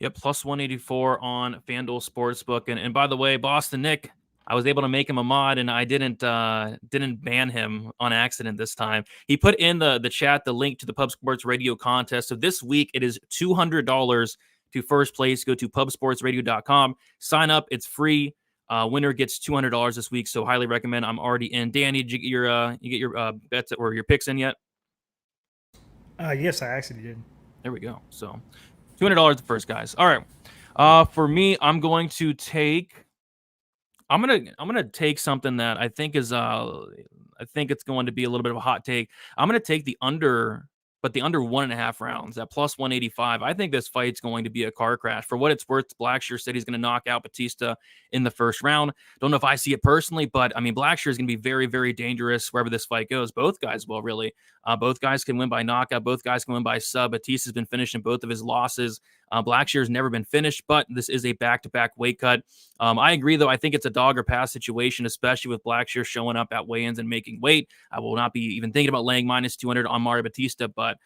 Yep, plus 184 on FanDuel Sportsbook. And by the way, Boston Nick, I was able to make him a mod, and I didn't ban him on accident this time. He put in the chat the link to the Pub Sports Radio contest. So this week it is $200 to first place. Go to pubsportsradio.com. Sign up. It's free. Winner gets $200 this week, so highly recommend. I'm already in. Danny, did you get your bets or your picks in yet? Yes, I actually did. There we go. So $200 the first, guys. All right. For me, I'm gonna take something that I think is I think it's going to be a little bit of a hot take. I'm gonna take the under 1.5 rounds at plus 185. I think this fight's going to be a car crash. For what it's worth, Blackshear said he's going to knock out Batista in the first round. Don't know if I see it personally, but I mean, Blackshear is going to be very, very dangerous wherever this fight goes. Both guys will, really. Both guys can win by knockout. Both guys can win by sub. Batista's been finishing both of his losses. Blackshear's never been finished, but this is a back-to-back weight cut. I agree, though. I think it's a dog or pass situation, especially with Blackshear showing up at weigh-ins and making weight. I will not be even thinking about laying minus 200 on Mario Batista, but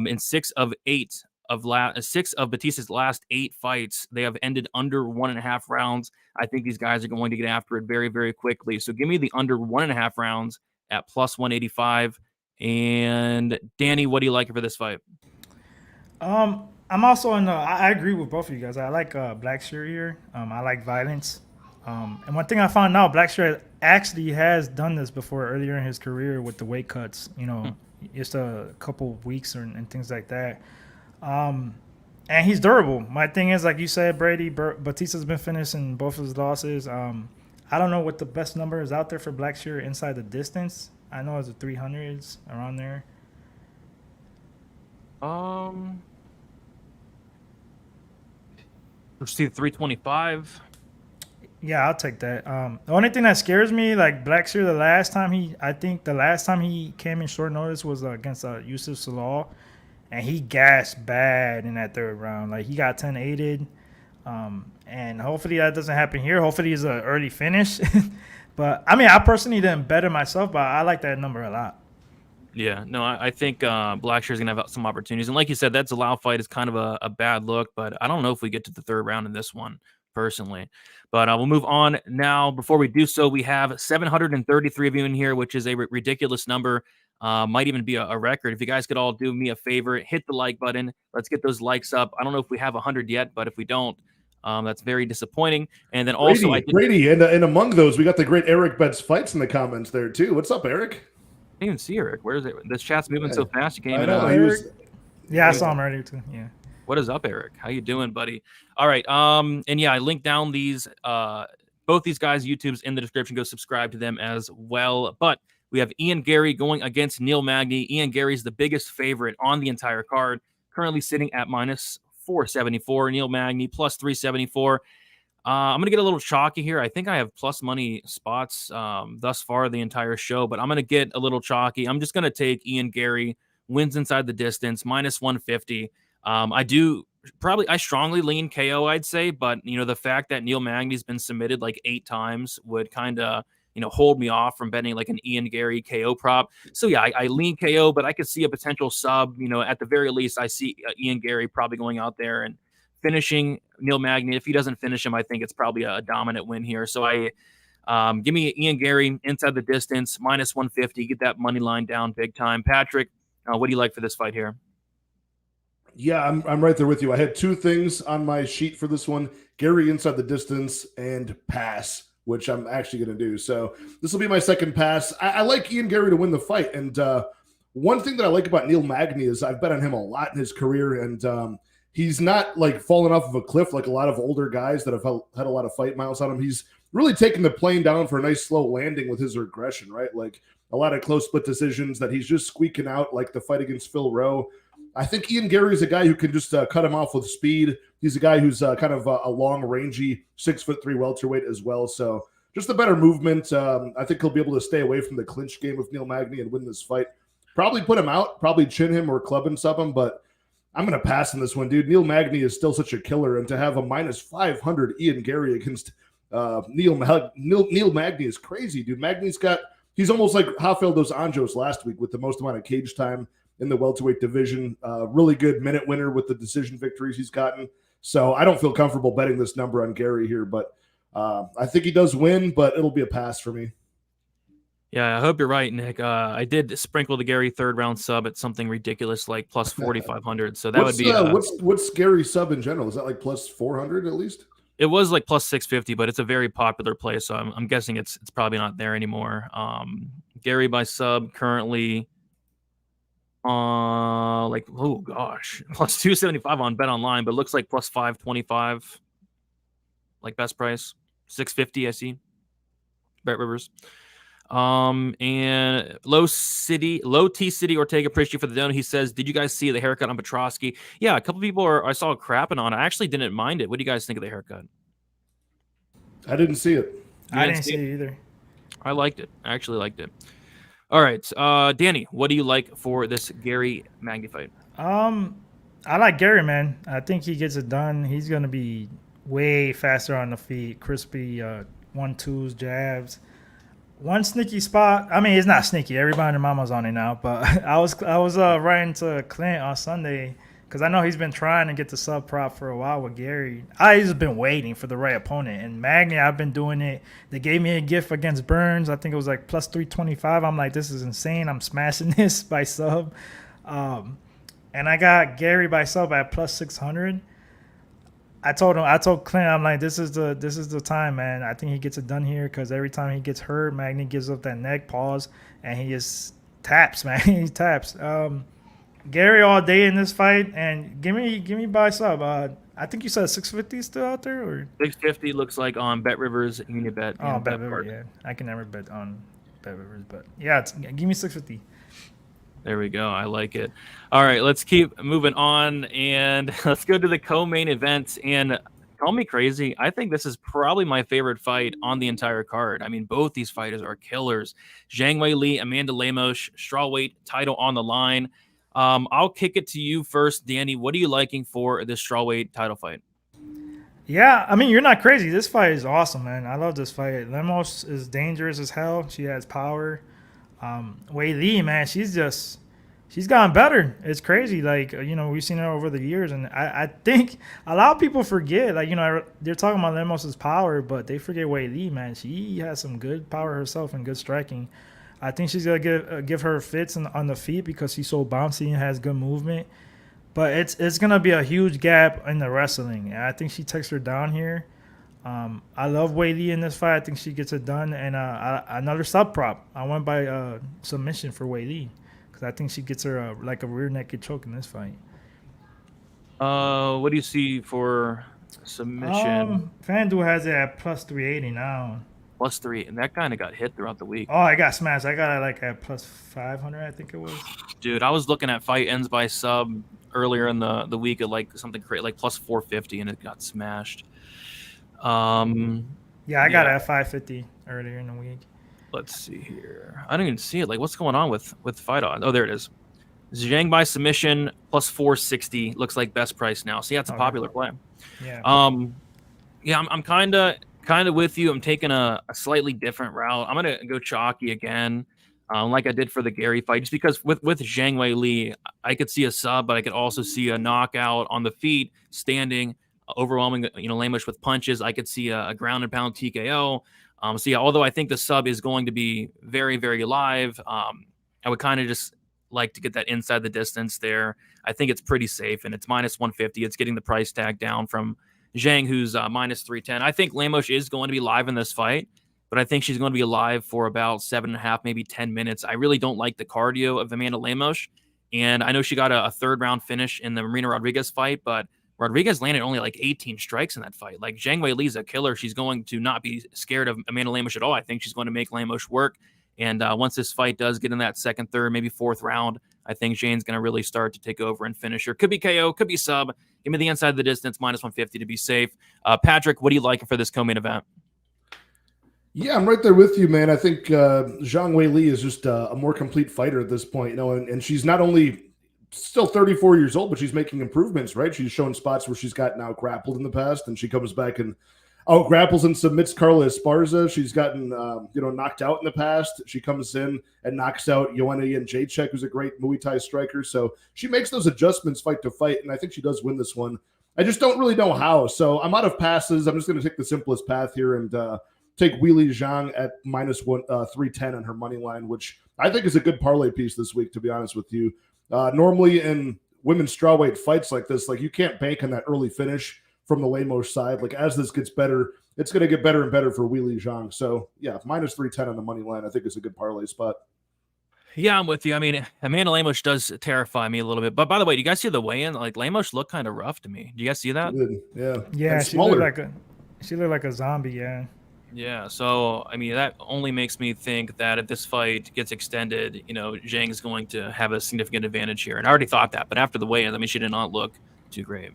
in six of Batista's last 8 fights, they have ended under 1.5 rounds. I think these guys are going to get after it very, very quickly. So give me the under 1.5 rounds at plus 185. And Danny, what do you like for this fight? I'm also in. I agree with both of you guys. I like Blackshear here. I like violence. And one thing I found out, Blackshear actually has done this before earlier in his career with the weight cuts. You know, just a couple of weeks and things like that. And he's durable. My thing is, like you said, Brady, Batista's been finishing both of his losses. I don't know what the best number is out there for Blackshear inside the distance. I know it's the 300s around there. Let's see, 325. Yeah, I'll take that. The only thing that scares me, like Blackshear, the last time he came in short notice was against Yusuf Salal, and he gassed bad in that third round. Like, he got 10-8'd, and hopefully that doesn't happen here. Hopefully it's an early finish. But, I mean, I personally didn't bet it myself, but I like that number a lot. Yeah, no, I think Blackshear is going to have some opportunities. And like you said, that Zalal fight is kind of a bad look, but I don't know if we get to the third round in this one, personally. But we'll move on now. Before we do so, we have 733 of you in here, which is a ridiculous number. Might even be a record. If you guys could all do me a favor, hit the like button. Let's get those likes up. I don't know if we have 100 yet, but if we don't, that's very disappointing. And then also, Brady, and among those, we got the great Eric Betts fights in the comments there too. What's up, Eric? I didn't even see Eric. Where is it? This chat's moving so fast. You can't even know. Yeah, I saw him earlier too. Yeah. What is up, Eric? How you doing, buddy? All right. And yeah, I linked down these both these guys' YouTubes in the description. Go subscribe to them as well. But we have Ian Gary going against Neil Magny. Ian Gary's the biggest favorite on the entire card, currently sitting at minus 474. Neil Magny plus 374. I'm going to get a little chalky here. I think I have plus money spots thus far the entire show, but I'm going to get a little chalky. I'm just going to take Ian Gary, wins inside the distance, minus 150. I strongly lean KO, I'd say, but, you know, the fact that Neil Magny's been submitted like 8 times would kind of, you know, hold me off from betting like an Ian Gary KO prop. So, yeah, I lean KO, but I could see a potential sub. You know, at the very least, I see Ian Gary probably going out there and finishing Neil Magny. If he doesn't finish him, I think it's probably a dominant win here. So give me Ian Gary inside the distance, minus 150. Get that money line down big time. Patrick, what do you like for this fight here? Yeah, I'm right there with you. I had 2 things on my sheet for this one: Gary inside the distance and pass, which I'm actually going to do. So this will be my second pass. I like Ian Gary to win the fight. And one thing that I like about Neil Magny is I've bet on him a lot in his career, and he's not like falling off of a cliff like a lot of older guys that have had a lot of fight miles on him. He's really taken the plane down for a nice slow landing with his aggression, right? Like a lot of close split decisions that he's just squeaking out, like the fight against Phil Rowe. I think Ian Gary is a guy who can just cut him off with speed. He's a guy who's kind of a long, rangy 6'3" welterweight as well. So just a better movement. I think he'll be able to stay away from the clinch game with Neil Magny and win this fight. Probably put him out, probably chin him or club and sub him, but I'm going to pass in this one, dude. Neil Magny is still such a killer, and to have a minus 500 Ian Gary against Neil Magny is crazy, dude. He's almost like Rafael dos Anjos last week with the most amount of cage time in the welterweight division. Really good minute winner with the decision victories he's gotten. So I don't feel comfortable betting this number on Gary here, but I think he does win, but it'll be a pass for me. Yeah, I hope you're right, Nick. I did sprinkle the Gary third round sub at something ridiculous like plus 4,500. So that would be what's Gary's sub in general? Is that like plus 400 at least? It was like plus 650, but it's a very popular play, so I'm guessing it's probably not there anymore. Gary by sub currently plus 275 on Bet Online, but it looks like plus 525 like best price. 650 I see. Bet Rivers. And Low T City Ortega, appreciate you for the donut. He says, did you guys see the haircut on Petrovsky? Yeah, a couple people I saw crapping on it. I actually didn't mind it. What do you guys think of the haircut? I didn't see it. I didn't see it either. I liked it. I actually liked it. All right. Danny, what do you like for this Gary Magny fight? I like Gary, man. I think he gets it done. He's going to be way faster on the feet, crispy 1-2s, jabs. One sneaky spot. I mean, it's not sneaky. Everybody and their mama's on it now. But I was writing to Clint on Sunday because I know he's been trying to get the sub prop for a while with Gary. I've just been waiting for the right opponent. And Magny, I've been doing it. They gave me a gift against Burns. I think it was like plus 325. I'm like, this is insane. I'm smashing this by sub. And I got Gary by sub at plus 600. I told Clint, I'm like, this is the time, man. I think he gets it done here because every time he gets hurt, Magny gives up that neck pause, and he just taps, man. He taps. Gary all day in this fight, and give me by sub. I think you said 650 still out there, or 650 looks like on Bet Rivers Unibet. Oh, Bet Rivers, yeah. I can never bet on Bet Rivers, but yeah, give me 650. There we go. I like it. All right, let's keep moving on, and let's go to the co-main event. And call me crazy, I think this is probably my favorite fight on the entire card. I mean, both these fighters are killers. Zhang Weili, Amanda Lemos, strawweight title on the line. I'll kick it to you first, Danny. What are you liking for this strawweight title fight? Yeah, I mean, you're not crazy. This fight is awesome, man. I love this fight. Lemos is dangerous as hell. She has power. Weili, man, she's gotten better. It's crazy. Like, we've seen her over the years, and I think a lot of people forget. Like, they're talking about Lemos's power, but they forget Weili, man. She has some good power herself and good striking. I think she's gonna give her fits on the feet because she's so bouncy and has good movement. But it's gonna be a huge gap in the wrestling, and I think she takes her down here. I love Weili in this fight. I think she gets it done. And another sub prop. I went by submission for Weili because I think she gets her like a rear naked choke in this fight. What do you see for submission? FanDuel has it at plus 380 now. Plus 3, and that kind of got hit throughout the week. Oh, I got smashed. I got it like at plus 500, I think it was. Dude, I was looking at fight ends by sub earlier in the week at like something crazy, like plus 450, and it got smashed. Yeah, I got it at 550 earlier in the week. Let's see here. I don't even see it. Like, what's going on with fight odds? Oh, there it is. Zhang by submission plus 460 looks like best price now. See, that's a popular play. Yeah. Yeah, I'm kind of with you. I'm taking a slightly different route. I'm gonna go chalky again, like I did for the Gary fight, just because with Zhang Weili, I could see a sub, but I could also see a knockout on the feet, standing, overwhelming, Lemos with punches. I could see a ground and pound TKO. So yeah, although I think the sub is going to be very, very live, I would kind of just like to get that inside the distance there. I think it's pretty safe, and it's minus 150. It's getting the price tag down from Zhang, who's minus 310. I think Lemos is going to be live in this fight, but I think she's going to be alive for about 7.5, maybe 10 minutes. I really don't like the cardio of Amanda Lemos, and I know she got a third round finish in the Marina Rodriguez fight, but Rodriguez landed only like 18 strikes in that fight. Like, Zhang Weili's a killer. She's going to not be scared of Amanda Lemos at all. I think she's going to make Lemos work. And once this fight does get in that second, third, maybe fourth round, I think Zhang's going to really start to take over and finish her. Could be KO, could be sub. Give me the inside of the distance, minus 150 to be safe. Patrick, what do you like for this co-main event? Yeah, I'm right there with you, man. I think Zhang Weili is just a more complete fighter at this point, and she's not only still 34 years old, but she's making improvements, right? She's shown spots where she's gotten out grappled in the past, and she comes back and out grapples and submits Carla Esparza. She's gotten knocked out in the past. She comes in and knocks out Joanna Jędrzejczyk, who's a great Muay Thai striker. So she makes those adjustments fight to fight, and I think she does win this one. I just don't really know how. So I'm out of passes. I'm just going to take the simplest path here and take Weili Zhang at minus 310 on her money line, which I think is a good parlay piece this week, to be honest with you. Normally in women's strawweight fights like this, like you can't bank on that early finish from the Lemos side. Like as this gets better, it's going to get better and better for Weili Zhang. So yeah, minus 310 on the money line, I think is a good parlay spot. Yeah, I'm with you. I mean, Amanda Lemos does terrify me a little bit. But by the way, do you guys see the weigh-in? Like Lemos looked kind of rough to me. Do you guys see that? Yeah. Yeah, she looked like a zombie. Yeah. Yeah, so I mean that only makes me think that if this fight gets extended, Zhang is going to have a significant advantage here. And I already thought that, but after the weigh-in, I mean, she did not look too great.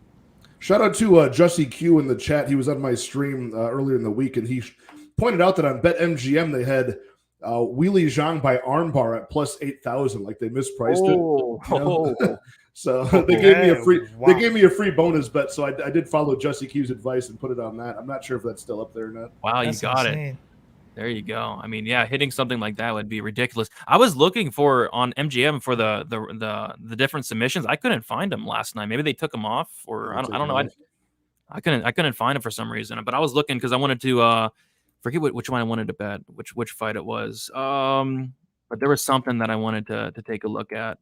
Shout out to Jussie Q in the chat. He was on my stream earlier in the week, and he pointed out that on BetMGM they had Weili Zhang by armbar at plus 8,000. Like they mispriced it. So they gave me a free. Wow. They gave me a free bonus bet. So I did follow Jussie Q's advice and put it on that. I'm not sure if that's still up there or not. Wow, you got it. There you go. I mean, yeah, hitting something like that would be ridiculous. I was looking on MGM for the different submissions. I couldn't find them last night. Maybe they took them off, or I don't know. I couldn't find them for some reason. But I was looking because I wanted to forget which one I wanted to bet, which fight it was. But there was something that I wanted to take a look at.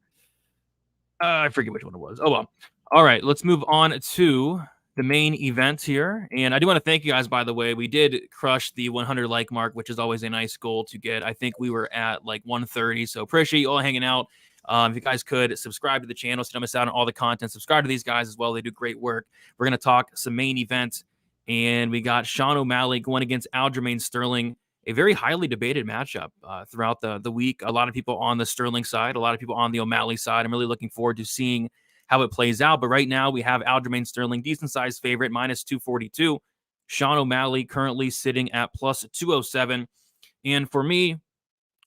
I forget which one it was. Oh well. All right, let's move on to the main event here. And I do want to thank you guys, by the way. We did crush the 100 like mark, which is always a nice goal to get. I think we were at like 130. So appreciate you all hanging out. If you guys could subscribe to the channel so you don't miss out on all the content. Subscribe to these guys as well. They do great work. We're going to talk some main event. And we got Sean O'Malley going against Aljamain Sterling. A very highly debated matchup throughout the week. A lot of people on the Sterling side, a lot of people on the O'Malley side. I'm really looking forward to seeing how it plays out. But right now we have Aljamain Sterling, decent sized favorite, minus 242. Sean O'Malley currently sitting at plus 207. And for me,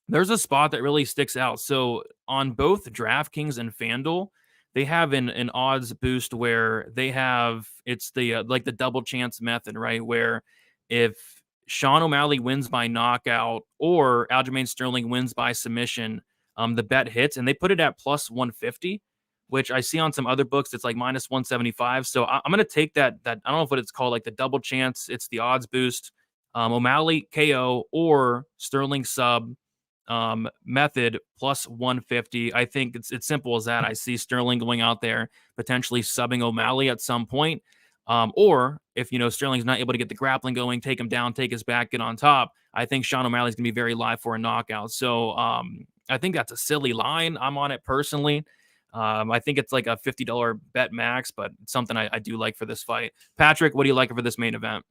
there's a spot that really sticks out. So on both DraftKings and FanDuel, they have an odds boost where they have, it's the like the double chance method, right? Where if Sean O'Malley wins by knockout or Aljamain Sterling wins by submission, the bet hits, and they put it at plus 150. Which I see on some other books, it's like minus 175. So I'm going to take that. I don't know what it's called, like the double chance. It's the odds boost. O'Malley KO or Sterling sub method plus 150. I think it's simple as that. I see Sterling going out there, potentially subbing O'Malley at some point. Or if, Sterling's not able to get the grappling going, take him down, take his back, get on top. I think Sean O'Malley's going to be very live for a knockout. So I think that's a silly line. I'm on it personally. I think it's like a $50 bet max, but it's something I do like for this fight. Patrick, what do you like for this main event?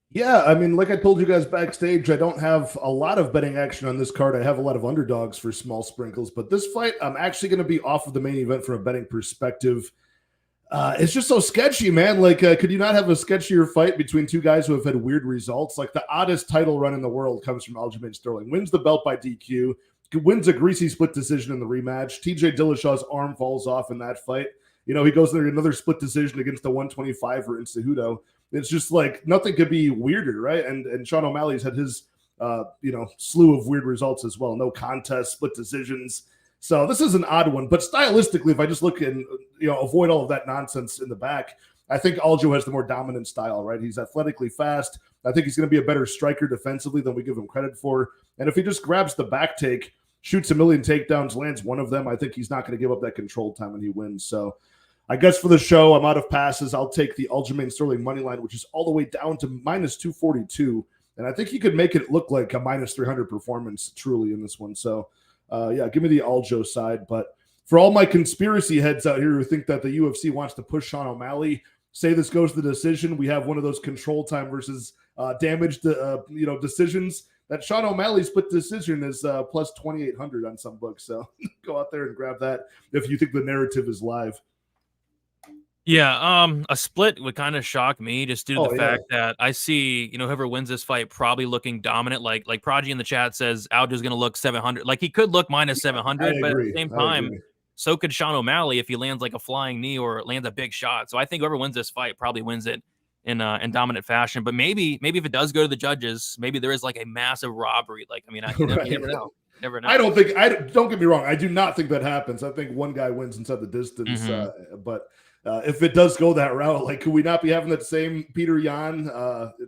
Yeah, I mean, like I told you guys backstage, I don't have a lot of betting action on this card. I have a lot of underdogs for small sprinkles, but this fight, I'm actually going to be off of the main event from a betting perspective. It's just so sketchy, man. Like, could you not have a sketchier fight between two guys who have had weird results? Like, the oddest title run in the world comes from Aljamain Sterling. Wins the belt by DQ. Wins a greasy split decision in the rematch. TJ Dillashaw's arm falls off in that fight. He goes there another split decision against the 125er in Cejudo. It's just like nothing could be weirder, right? And Sean O'Malley's had his slew of weird results as well. No contest, split decisions. So this is an odd one. But stylistically, if I just look and avoid all of that nonsense in the back, I think Aljo has the more dominant style, right? He's athletically fast. I think he's going to be a better striker defensively than we give him credit for. And if he just grabs the back take, shoots a million takedowns, lands one of them, I think he's not going to give up that control time when he wins. So I guess for the show, I'm out of passes. I'll take the Aljamain Sterling money line, which is all the way down to minus 242. And I think he could make it look like a minus 300 performance truly in this one. So, yeah, give me the Aljo side. But for all my conspiracy heads out here who think that the UFC wants to push Sean O'Malley, say this goes to the decision, we have one of those control time versus damage decisions. That Sean O'Malley split decision is plus 2,800 on some books. So go out there and grab that if you think the narrative is live. Yeah, a split would kind of shock me just due to the fact that I see, whoever wins this fight probably looking dominant. Like Prodigy in the chat says Aljo's going to look 700. Like he could look minus 700, but at the same time, so could Sean O'Malley if he lands like a flying knee or lands a big shot. So I think whoever wins this fight probably wins it in dominant fashion. But maybe if it does go to the judges, maybe there is like a massive robbery. Like, I mean, you never know. Never know. Don't get me wrong. I do not think that happens. I think one guy wins inside the distance. But if it does go that route, like, could we not be having that same Peter Yan,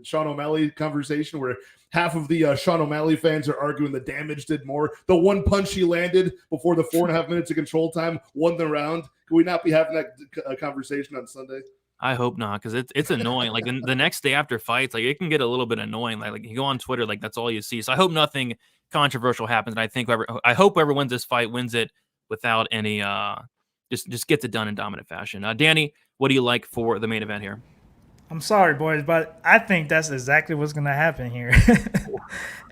Sean O'Malley conversation where half of the Sean O'Malley fans are arguing the damage did more? The one punch he landed before the 4.5 minutes of control time won the round. Could we not be having that conversation on Sunday? I hope not, because it's annoying. Like the next day after fights, like it can get a little bit annoying. Like you go on Twitter, like that's all you see. So I hope nothing controversial happens. And I hope whoever wins this fight wins it without any just gets it done in dominant fashion. Danny, what do you like for the main event here? I'm sorry, boys, but I think that's exactly what's going to happen here.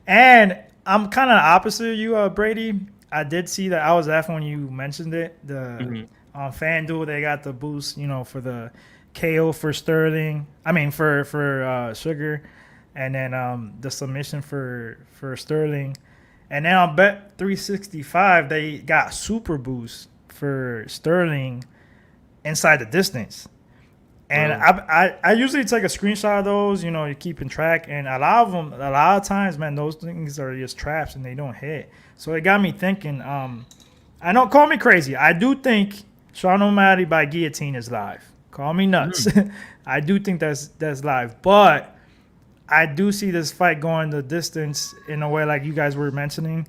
And I'm kind of the opposite of you, Brady. I did see that. I was laughing when you mentioned it. On FanDuel, they got the boost, for the KO for Sterling. I mean, for Sugar. And then the submission for Sterling. And then on Bet365, they got super boost for Sterling inside the distance. And I usually take a screenshot of those, you're keeping track. And a lot of times, man, those things are just traps and they don't hit. So it got me thinking, I don't call me crazy. I do think Sean O'Malley by guillotine is live. Call me nuts. I do think that's live. But I do see this fight going the distance in a way like you guys were mentioning.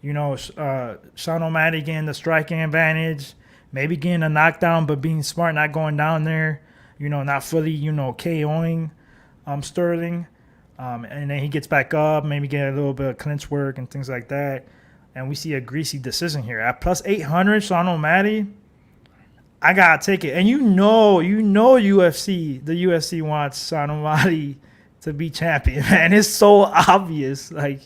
Sean O'Malley getting the striking advantage, maybe getting a knockdown, but being smart, not going down there, not fully, KOing Sterling. And then he gets back up, maybe get a little bit of clinch work and things like that. And we see a greasy decision here. At plus 800, Sean O'Malley, I got to take it. And UFC, the UFC wants Sean O'Malley to be champion, man. It's so obvious. Like,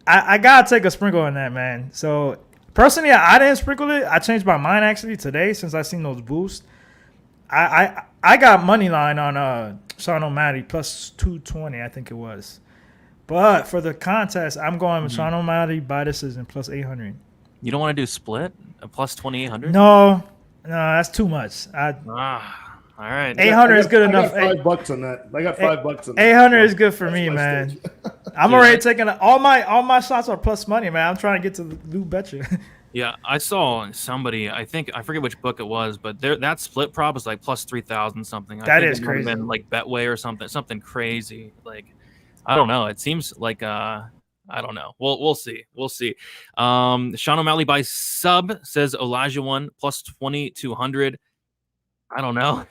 I got to take a sprinkle on that, man. So, personally, I didn't sprinkle it. I changed my mind, actually, today since I seen those boosts. I got money line on Sean O'Malley plus 220, I think it was. But for the contest, I'm going with Sean O'Malley by decision plus 800. You don't want to do split? A plus 2,800? No, that's too much. All right. 800 is good enough. I got $5 on that. I got $5 on that. 800 is good for me, man. I'm already taking all my shots are plus money, man. I'm trying to get to Lou Betcha. Yeah, I saw somebody. I forget which book it was, but that split prop is like plus 3,000 something. That is crazy. Been like Betway or something crazy. Like, I don't know. It seems like I don't know. We'll see. Sean O'Malley by sub says Olajuwon plus 2,200. I don't know.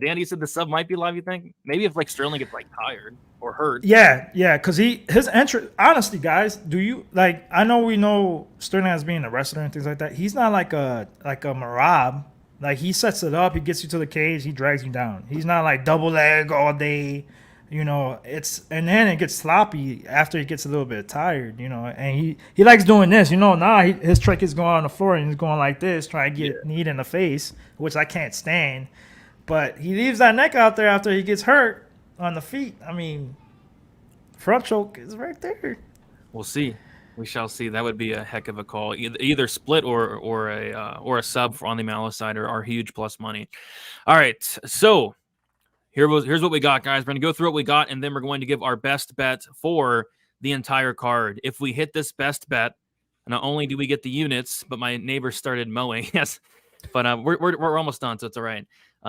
Danny said the sub might be live, you think? Maybe if like Sterling gets like tired or hurt. Yeah, because his entry, honestly, guys, do you like, I know we know Sterling as being a wrestler and things like that. He's not like a Marab. Like, he sets it up, he gets you to the cage, he drags you down. He's not like double leg all day. And then it gets sloppy after he gets a little bit tired, and he likes doing this, now his trick is going on the floor and he's going like this, trying to get kneed in the face, which I can't stand. But he leaves that neck out there after he gets hurt on the feet. I mean, front choke is right there. We'll see. We shall see. That would be a heck of a call. Either split or a sub on the O'Malley side are huge plus money. All right, so here's what we got, guys. We're going to go through what we got, and then we're going to give our best bet for the entire card. If we hit this best bet, not only do we get the units, but my neighbor started mowing. Yes, but we're almost done, so it's all right.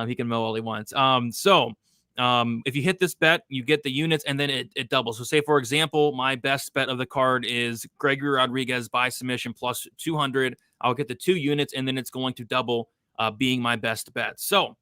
He can mow all he wants. If you hit this bet, you get the units, and then it doubles. So say, for example, my best bet of the card is Gregory Rodriguez by submission plus 200. I'll get the 2 units, and then it's going to double, being my best bet. So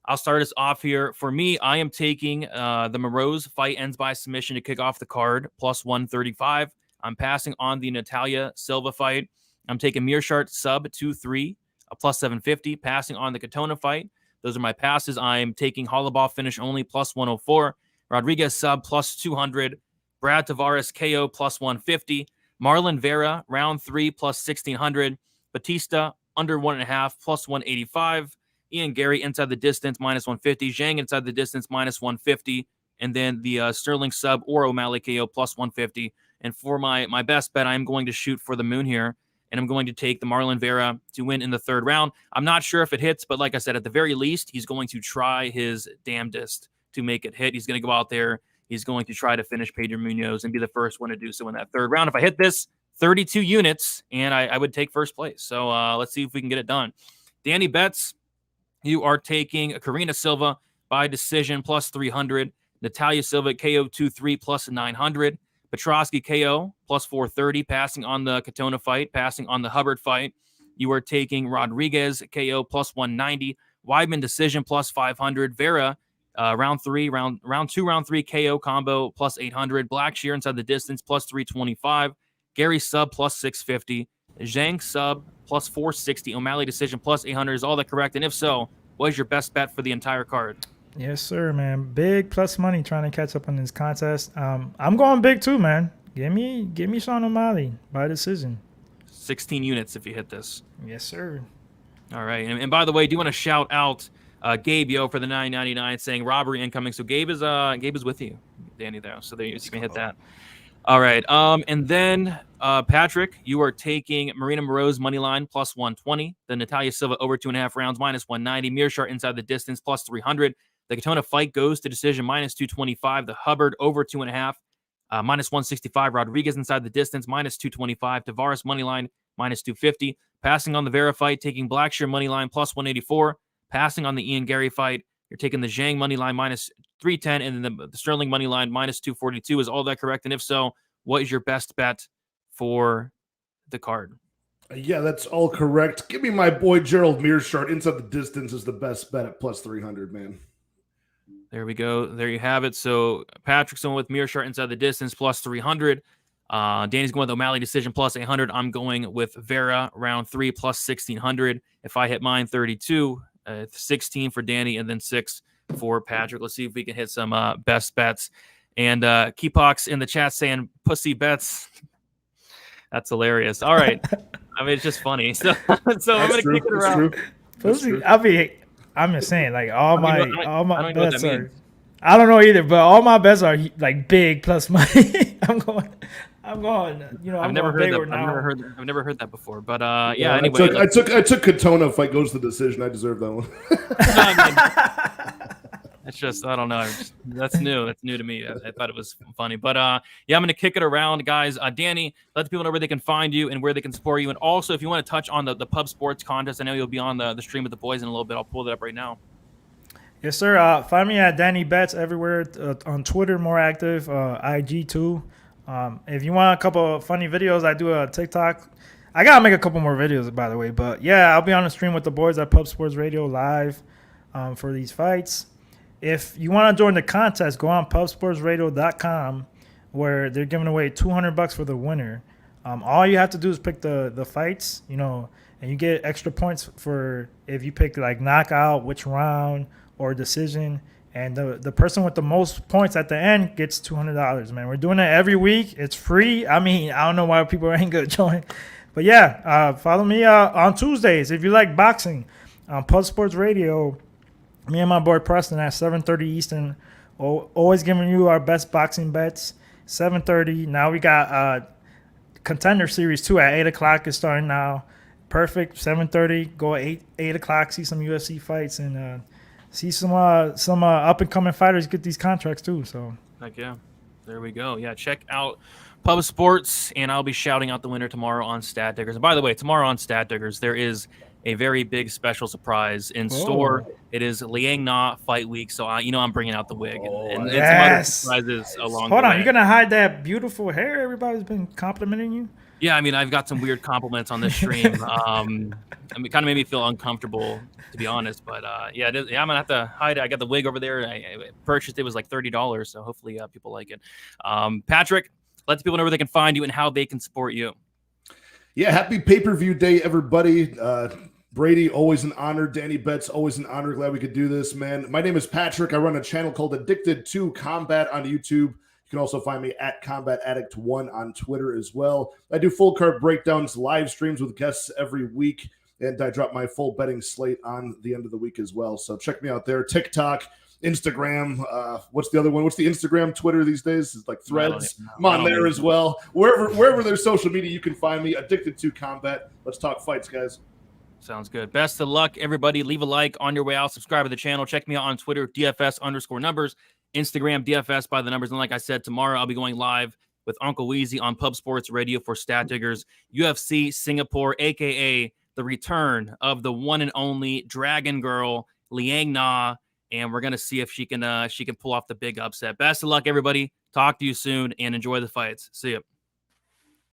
I'll start us off here. For me, I am taking the Morose fight ends by submission to kick off the card, plus 135. I'm passing on the Natalia Silva fight. I'm taking Meerschaert sub 2-3, a plus 750. Passing on the Katona fight. Those are my passes. I'm taking Hollabaugh finish only, plus 104. Rodriguez sub, plus 200. Brad Tavares KO, plus 150. Marlon Vera, round 3, plus 1,600. Batista, under 1.5, plus 185. Ian Gary inside the distance, minus 150. Zhang inside the distance, minus 150. And then the Sterling sub or O'Malley KO, plus 150. And for my best bet, I'm going to shoot for the moon here. and I'm going to take the Marlon Vera to win in the third round. I'm not sure if it hits, but like I said, at the very least, he's going to try his damnedest to make it hit. He's going to go out there. He's going to try to finish Pedro Munoz and be the first one to do so in that third round. If I hit this, 32 units, and I would take first place. So let's see if we can get it done. Danny Betts, you are taking Karina Silva by decision plus 300. Natalia Silva KO 2-3 plus 900. Petrovsky KO plus 430, passing on the Katona fight, passing on the Hubbard fight. You are taking Rodriguez KO plus 190. Weidman decision plus 500. Vera round 2, round 3 KO combo plus 800. Blackshear inside the distance plus 325. Gary sub plus 650. Zhang sub plus 460. O'Malley decision plus 800. Is all that correct? And if so, what is your best bet for the entire card? Yes, sir, man. Big plus money trying to catch up on this contest. I'm going big too, man. Give me Sean O'Malley by decision. 16 units if you hit this. Yes, sir. All right. And by the way, do you want to shout out Gabe, for the $9.99 saying robbery incoming. So Gabe is with you, Danny, though. So there you can hit that. All right. And then Patrick, you are taking Marina Morose money line plus 120. The Natalia Silva over 2.5 rounds minus 190. Meerschaert inside the distance plus 300. The Katona fight goes to decision minus 225. The Hubbard over 2.5 minus 165. Rodriguez inside the distance minus 225. Tavares money line minus 250. Passing on the Vera fight, taking Blackshear money line plus 184. Passing on the Ian Gary fight, you're taking the Zhang money line minus 310, and then the Sterling money line minus 242. Is all that correct? And if so, what is your best bet for the card? Yeah, that's all correct. Give me my boy Gerald Meerschaert. Inside the distance is the best bet at plus 300, man. There we go. There you have it. So Patrick's going with Meerschaert inside the distance plus 300. Danny's going with O'Malley decision plus 800. I'm going with Vera round 3 plus 1600. If I hit mine, 32, 16 for Danny, and then 6 for Patrick. Let's see if we can hit some best bets. And Keypox in the chat saying pussy bets. That's hilarious. All right. I mean, it's just funny. So I'm going to kick it around. Pussy, I'm just saying, like all my bets are. I don't know either, but all my bets are like big plus money. I'm going. You know, I've never heard that. I've never heard that before. But yeah. Anyway, I took Katona fight goes to decision. I deserve that one. It's just, I don't know. That's new. That's new to me. I thought it was funny. But yeah, I'm going to kick it around, guys. Danny, let the people know where they can find you and where they can support you. And also, if you want to touch on the Pub Sports contest, I know you'll be on the stream with the boys in a little bit. I'll pull that up right now. Yes, sir. Find me at Danny Betts everywhere on Twitter, more active, IG too. If you want a couple of funny videos, I do a TikTok. I got to make a couple more videos, by the way. But yeah, I'll be on the stream with the boys at Pub Sports Radio live for these fights. If you want to join the contest, go on pubsportsradio.com where they're giving away $200 for the winner. All you have to do is pick the fights, you know, and you get extra points for if you pick like knockout, which round, or decision. And the person with the most points at the end gets $200, man. We're doing it every week. It's free. I mean, I don't know why people ain't going to join. But yeah, follow me on Tuesdays if you like boxing on Pub Sports Radio. Me and my boy Preston at 7:30 Eastern, always giving you our best boxing bets. 7:30. Now we got Contender Series 2 at 8 o'clock is starting now. Perfect. 7:30. Go at 8 o'clock. See some UFC fights and see some up and coming fighters get these contracts too. So heck yeah, there we go. Yeah, check out Pub Sports, and I'll be shouting out the winner tomorrow on Stat Diggers. And by the way, tomorrow on Stat Diggers there is a very big special surprise in store. It is Liang Na Fight Week, so I'm bringing out the wig and some other surprises along the way. Hold on, you're gonna hide that beautiful hair? Everybody's been complimenting you. Yeah, I mean, I've got some weird compliments on this stream. I mean, it kind of made me feel uncomfortable, to be honest. But yeah, I'm gonna have to hide it. I got the wig over there. I purchased it. It was like $30, so hopefully people like it. Patrick, let the people know where they can find you and how they can support you. Yeah, happy pay-per-view day, everybody. Brady, always an honor. Danny Betts, always an honor. Glad we could do this, man. My name is Patrick. I run a channel called Addicted to Combat on YouTube. You can also find me at Combat Addict 1 on Twitter as well. I do full card breakdowns, live streams with guests every week, and I drop my full betting slate on the end of the week as well. So check me out there. TikTok, Instagram. What's the other one? What's the Instagram, Twitter these days? It's like Threads. I'm on there as well. Wherever there's social media, you can find me. Addicted to Combat. Let's talk fights, guys. Sounds good. Best of luck, everybody. Leave a like on your way out. Subscribe to the channel. Check me out on Twitter, DFS_numbers, Instagram, DFS by the numbers. And like I said, tomorrow I'll be going live with Uncle Weezy on Pub Sports Radio for Stat Diggers. UFC Singapore, a.k.a. the return of the one and only Dragon Girl, Liang Na. And we're going to see if she can pull off the big upset. Best of luck, everybody. Talk to you soon and enjoy the fights. See ya.